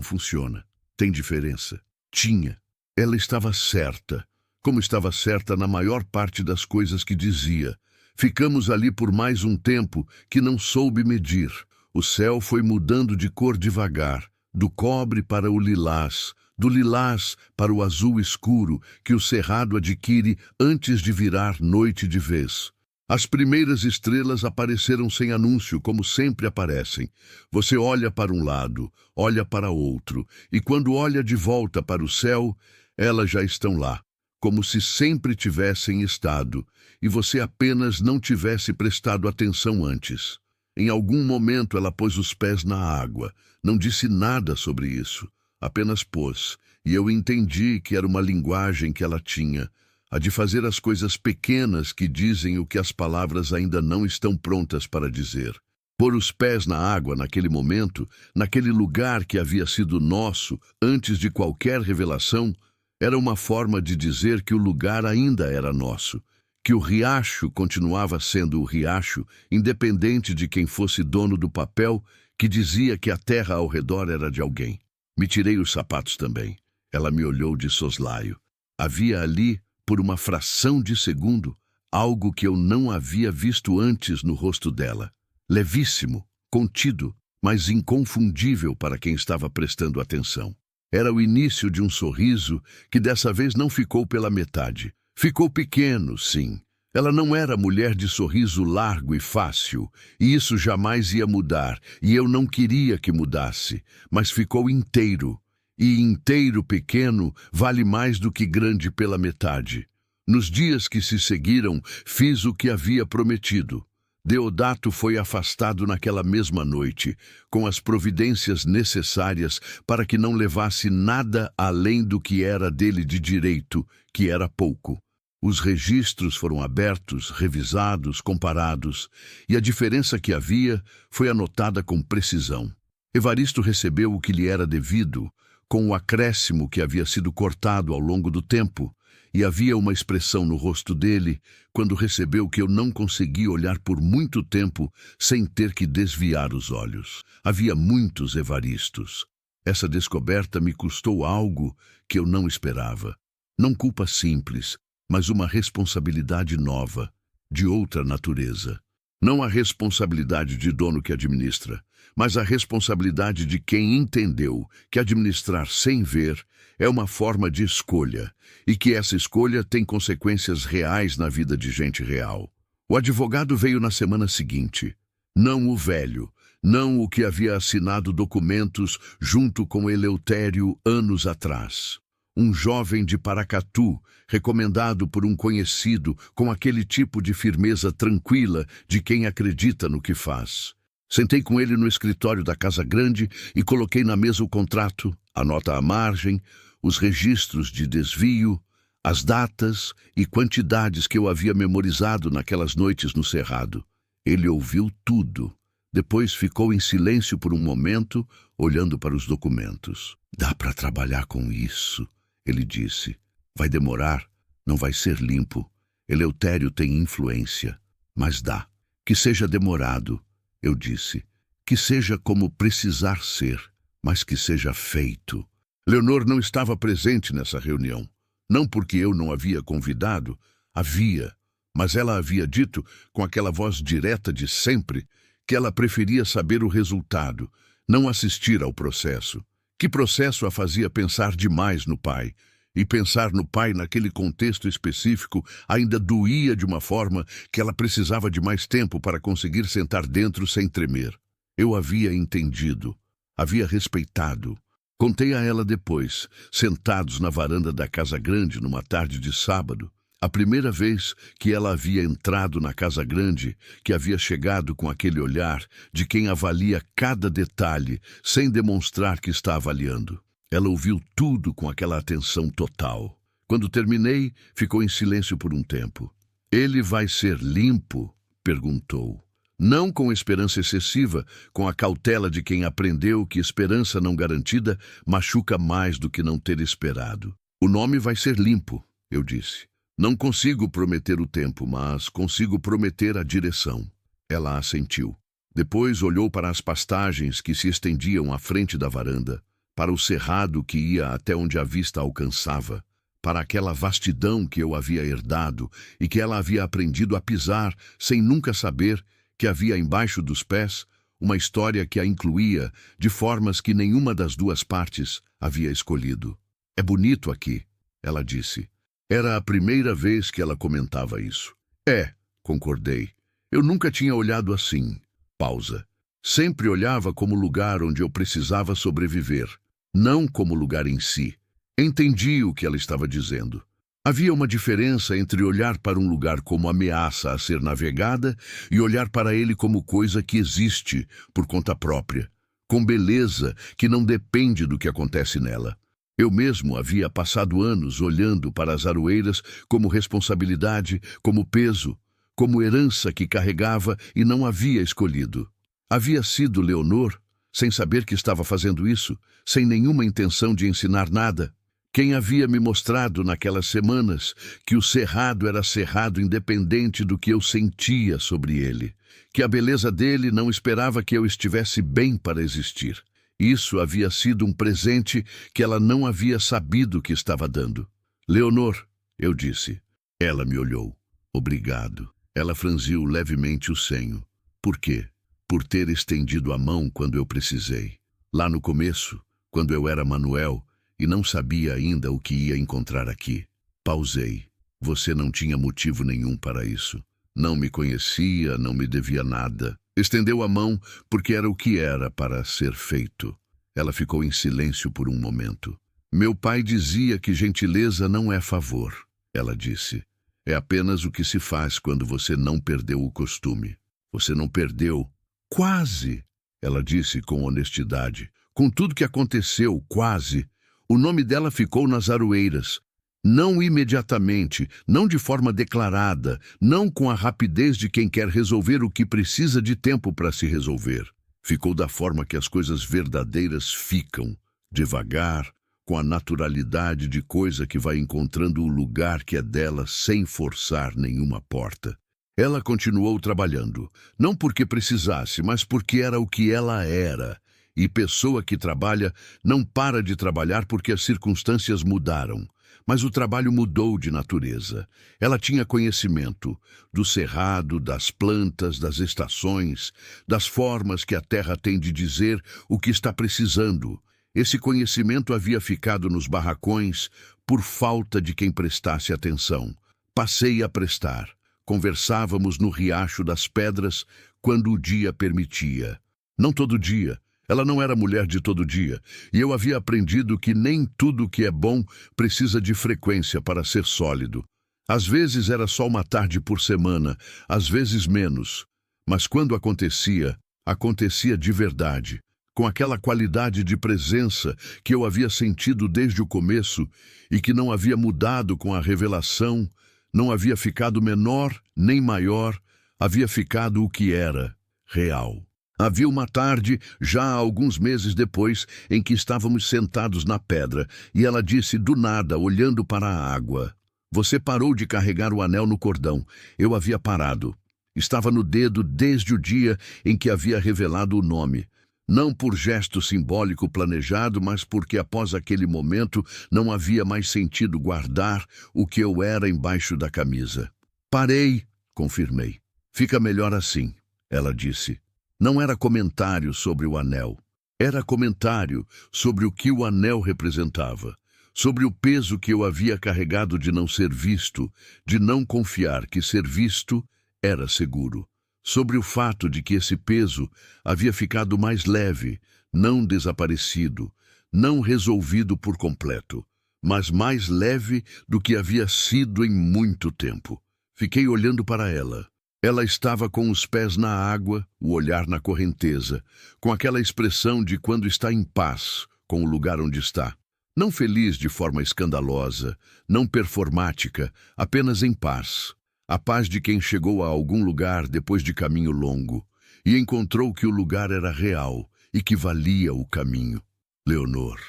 funciona. Tem diferença. Tinha. Ela estava certa, como estava certa na maior parte das coisas que dizia. Ficamos ali por mais um tempo que não soube medir. O céu foi mudando de cor devagar, do cobre para o lilás, do lilás para o azul escuro que o cerrado adquire antes de virar noite de vez. As primeiras estrelas apareceram sem anúncio, como sempre aparecem. Você olha para um lado, olha para outro, e quando olha de volta para o céu, elas já estão lá, como se sempre tivessem estado, e você apenas não tivesse prestado atenção antes. Em algum momento ela pôs os pés na água, não disse nada sobre isso, apenas pôs, e eu entendi que era uma linguagem que ela tinha, a de fazer as coisas pequenas que dizem o que as palavras ainda não estão prontas para dizer. Pôr os pés na água naquele momento, naquele lugar que havia sido nosso antes de qualquer revelação, era uma forma de dizer que o lugar ainda era nosso, que o riacho continuava sendo o riacho, independente de quem fosse dono do papel que dizia que a terra ao redor era de alguém. Me tirei os sapatos também. Ela me olhou de soslaio. Havia ali, por uma fração de segundo, algo que eu não havia visto antes no rosto dela. Levíssimo, contido, mas inconfundível para quem estava prestando atenção. Era o início de um sorriso que dessa vez não ficou pela metade. Ficou pequeno, sim. Ela não era mulher de sorriso largo e fácil, e isso jamais ia mudar, e eu não queria que mudasse, mas ficou inteiro. E inteiro pequeno vale mais do que grande pela metade. Nos dias que se seguiram, fiz o que havia prometido. Deodato foi afastado naquela mesma noite, com as providências necessárias para que não levasse nada além do que era dele de direito, que era pouco. Os registros foram abertos, revisados, comparados, e a diferença que havia foi anotada com precisão. Evaristo recebeu o que lhe era devido, com o acréscimo que havia sido cortado ao longo do tempo, e havia uma expressão no rosto dele, quando recebeu que eu não consegui olhar por muito tempo sem ter que desviar os olhos. Havia muitos Evaristos. Essa descoberta me custou algo que eu não esperava. Não culpa simples, mas uma responsabilidade nova, de outra natureza. Não a responsabilidade de dono que administra, mas a responsabilidade de quem entendeu que administrar sem ver é uma forma de escolha e que essa escolha tem consequências reais na vida de gente real. O advogado veio na semana seguinte. Não o velho, não o que havia assinado documentos junto com Eleutério anos atrás. Um jovem de Paracatu, recomendado por um conhecido com aquele tipo de firmeza tranquila de quem acredita no que faz. Sentei com ele no escritório da Casa Grande e coloquei na mesa o contrato, a nota à margem, os registros de desvio, as datas e quantidades que eu havia memorizado naquelas noites no Cerrado. Ele ouviu tudo. Depois ficou em silêncio por um momento, olhando para os documentos. Dá para trabalhar com isso, ele disse. Vai demorar, não vai ser limpo. Eleutério tem influência, mas dá. Que seja demorado, eu disse. Que seja como precisar ser, mas que seja feito. Leonor não estava presente nessa reunião. Não porque eu não havia convidado, havia. Mas ela havia dito, com aquela voz direta de sempre, que ela preferia saber o resultado, não assistir ao processo. Que processo a fazia pensar demais no pai. E pensar no pai naquele contexto específico ainda doía de uma forma que ela precisava de mais tempo para conseguir sentar dentro sem tremer. Eu havia entendido, havia respeitado. Contei a ela depois, sentados na varanda da casa grande numa tarde de sábado, a primeira vez que ela havia entrado na casa grande, que havia chegado com aquele olhar de quem avalia cada detalhe, sem demonstrar que está avaliando. Ela ouviu tudo com aquela atenção total. Quando terminei, ficou em silêncio por um tempo. "Ele vai ser limpo?" perguntou. Não com esperança excessiva, com a cautela de quem aprendeu que esperança não garantida machuca mais do que não ter esperado. "O nome vai ser limpo", eu disse. "Não consigo prometer o tempo, mas consigo prometer a direção." Ela assentiu. Depois olhou para as pastagens que se estendiam à frente da varanda, para o cerrado que ia até onde a vista alcançava, para aquela vastidão que eu havia herdado e que ela havia aprendido a pisar sem nunca saber que havia embaixo dos pés uma história que a incluía de formas que nenhuma das duas partes havia escolhido. "É bonito aqui", ela disse. Era a primeira vez que ela comentava isso. "É", concordei. "Eu nunca tinha olhado assim." Pausa. "Sempre olhava como lugar onde eu precisava sobreviver, não como lugar em si." Entendi o que ela estava dizendo. Havia uma diferença entre olhar para um lugar como ameaça a ser navegada e olhar para ele como coisa que existe por conta própria, com beleza que não depende do que acontece nela. Eu mesmo havia passado anos olhando para as aroeiras como responsabilidade, como peso, como herança que carregava e não havia escolhido. Havia sido Leonor, sem saber que estava fazendo isso, sem nenhuma intenção de ensinar nada, quem havia me mostrado naquelas semanas que o cerrado era cerrado independente do que eu sentia sobre ele, que a beleza dele não esperava que eu estivesse bem para existir. Isso havia sido um presente que ela não havia sabido que estava dando. "Leonor", eu disse. Ela me olhou. "Obrigado." Ela franziu levemente o senho. "Por quê?" "Por ter estendido a mão quando eu precisei. Lá no começo, quando eu era Manuel, e não sabia ainda o que ia encontrar aqui." Pausei. "Você não tinha motivo nenhum para isso. Não me conhecia, não me devia nada. Estendeu a mão porque era o que era para ser feito." Ela ficou em silêncio por um momento. "Meu pai dizia que gentileza não é favor", ela disse. "É apenas o que se faz quando você não perdeu o costume." "Você não perdeu." "Quase", ela disse com honestidade. "Com tudo que aconteceu, quase." O nome dela ficou nas aroeiras. Não imediatamente, não de forma declarada, não com a rapidez de quem quer resolver o que precisa de tempo para se resolver. Ficou da forma que as coisas verdadeiras ficam, devagar, com a naturalidade de coisa que vai encontrando o lugar que é dela sem forçar nenhuma porta. Ela continuou trabalhando, não porque precisasse, mas porque era o que ela era. E pessoa que trabalha não para de trabalhar porque as circunstâncias mudaram. Mas o trabalho mudou de natureza. Ela tinha conhecimento do cerrado, das plantas, das estações, das formas que a terra tem de dizer o que está precisando. Esse conhecimento havia ficado nos barracões por falta de quem prestasse atenção. Passei a prestar. Conversávamos no Riacho das Pedras quando o dia permitia. Não todo dia. Ela não era mulher de todo dia, e eu havia aprendido que nem tudo que é bom precisa de frequência para ser sólido. Às vezes era só uma tarde por semana, às vezes menos. Mas quando acontecia, acontecia de verdade, com aquela qualidade de presença que eu havia sentido desde o começo e que não havia mudado com a revelação, não havia ficado menor nem maior, havia ficado o que era, real. Havia uma tarde, já há alguns meses depois, em que estávamos sentados na pedra, e ela disse do nada, olhando para a água: "Você parou de carregar o anel no cordão." Eu havia parado. Estava no dedo desde o dia em que havia revelado o nome. Não por gesto simbólico planejado, mas porque após aquele momento não havia mais sentido guardar o que eu era embaixo da camisa. "Parei", confirmei. "Fica melhor assim", ela disse. Não era comentário sobre o anel. Era comentário sobre o que o anel representava, sobre o peso que eu havia carregado de não ser visto, de não confiar que ser visto era seguro. sobre o fato de que esse peso havia ficado mais leve, não desaparecido, não resolvido por completo, mas mais leve do que havia sido em muito tempo. Fiquei olhando para ela. Ela estava com os pés na água, o olhar na correnteza, com aquela expressão de quando está em paz com o lugar onde está. Não feliz de forma escandalosa, não performática, apenas em paz. A paz de quem chegou a algum lugar depois de caminho longo e encontrou que o lugar era real e que valia o caminho. Leonor,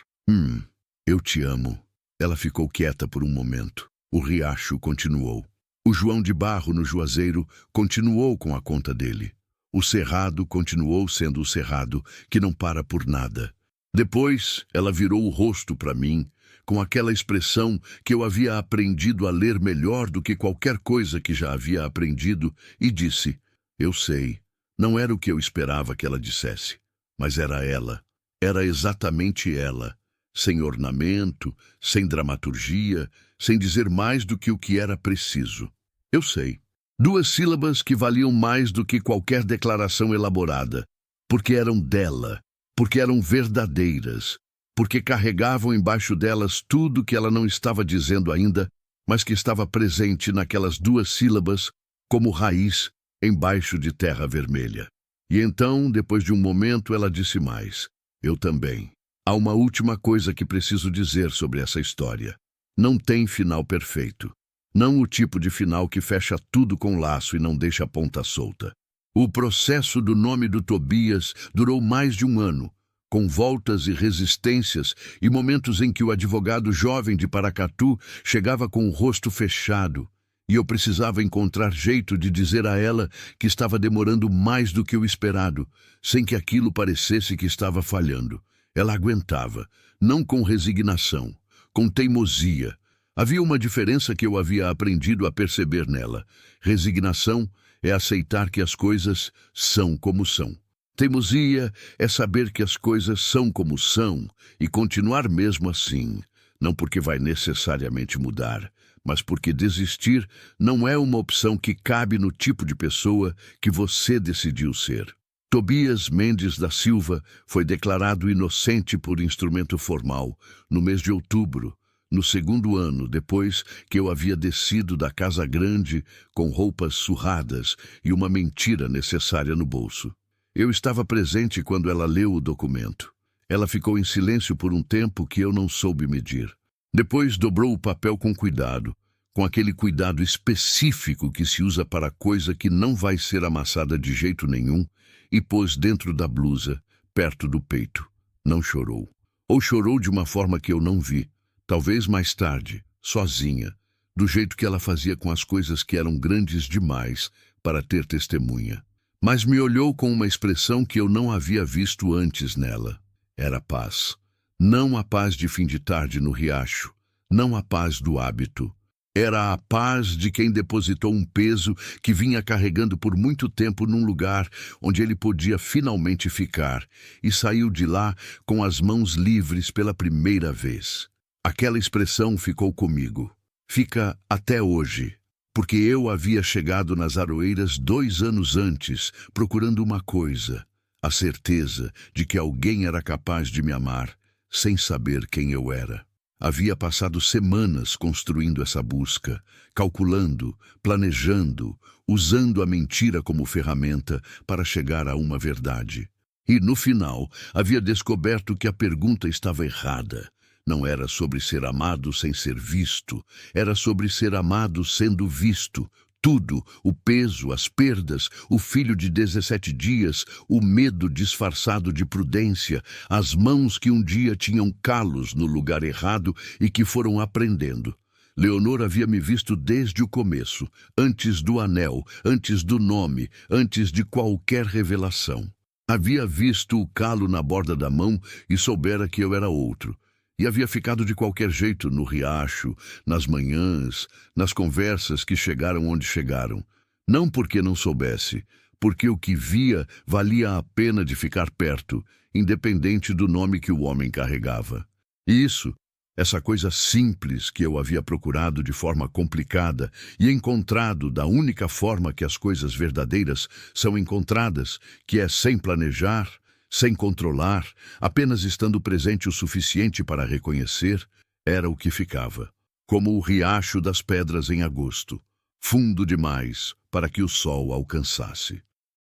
eu te amo. Ela ficou quieta por um momento. O riacho continuou. O João de Barro no Juazeiro continuou com a conta dele. O cerrado continuou sendo o cerrado, que não para por nada. Depois, ela virou o rosto para mim, com aquela expressão que eu havia aprendido a ler melhor do que qualquer coisa que já havia aprendido, e disse: eu sei, não era o que eu esperava que ela dissesse, mas era ela. Era exatamente ela, sem ornamento, sem dramaturgia, sem dizer mais do que o que era preciso. Eu sei. 2 sílabas que valiam mais do que qualquer declaração elaborada, porque eram dela, porque eram verdadeiras, porque carregavam embaixo delas tudo que ela não estava dizendo ainda, mas que estava presente naquelas 2 sílabas como raiz embaixo de terra vermelha. E então, depois de um momento, ela disse mais: eu também. Há uma última coisa que preciso dizer sobre essa história. Não tem final perfeito. Não o tipo de final que fecha tudo com laço e não deixa a ponta solta. O processo do nome do Tobias durou mais de 1 ano, com voltas e resistências e momentos em que o advogado jovem de Paracatu chegava com o rosto fechado, e eu precisava encontrar jeito de dizer a ela que estava demorando mais do que o esperado, sem que aquilo parecesse que estava falhando. Ela aguentava, não com resignação, com teimosia. Havia uma diferença que eu havia aprendido a perceber nela. Resignação é aceitar que as coisas são como são. Teimosia é saber que as coisas são como são e continuar mesmo assim, não porque vai necessariamente mudar, mas porque desistir não é uma opção que cabe no tipo de pessoa que você decidiu ser. Tobias Mendes da Silva foi declarado inocente por instrumento formal no mês de outubro, no 2º ano depois que eu havia descido da Casa Grande com roupas surradas e uma mentira necessária no bolso. Eu estava presente quando ela leu o documento. Ela ficou em silêncio por um tempo que eu não soube medir. Depois dobrou o papel com cuidado, com aquele cuidado específico que se usa para coisa que não vai ser amassada de jeito nenhum, e pôs dentro da blusa, perto do peito. Não chorou. Ou chorou de uma forma que eu não vi. Talvez mais tarde, sozinha, do jeito que ela fazia com as coisas que eram grandes demais para ter testemunha. Mas me olhou com uma expressão que eu não havia visto antes nela. Era paz. Não a paz de fim de tarde no riacho, não a paz do hábito. Era a paz de quem depositou um peso que vinha carregando por muito tempo num lugar onde ele podia finalmente ficar, e saiu de lá com as mãos livres pela primeira vez. Aquela expressão ficou comigo. Fica até hoje, porque eu havia chegado nas Aroeiras 2 anos antes, procurando uma coisa, a certeza de que alguém era capaz de me amar, sem saber quem eu era. Havia passado semanas construindo essa busca, calculando, planejando, usando a mentira como ferramenta para chegar a uma verdade. E, no final, havia descoberto que a pergunta estava errada. Não era sobre ser amado sem ser visto, era sobre ser amado sendo visto. Tudo, o peso, as perdas, o filho de 17 dias, o medo disfarçado de prudência, as mãos que um dia tinham calos no lugar errado e que foram aprendendo. Leonor havia me visto desde o começo, antes do anel, antes do nome, antes de qualquer revelação. Havia visto o calo na borda da mão e soubera que eu era outro. E havia ficado de qualquer jeito no riacho, nas manhãs, nas conversas que chegaram onde chegaram. Não porque não soubesse, porque o que via valia a pena de ficar perto, independente do nome que o homem carregava. E isso, Essa coisa simples que eu havia procurado de forma complicada e encontrado da única forma que as coisas verdadeiras são encontradas, que é sem planejar, sem controlar, apenas estando presente o suficiente para reconhecer, era o que ficava, como o riacho das pedras em agosto, fundo demais para que o sol alcançasse.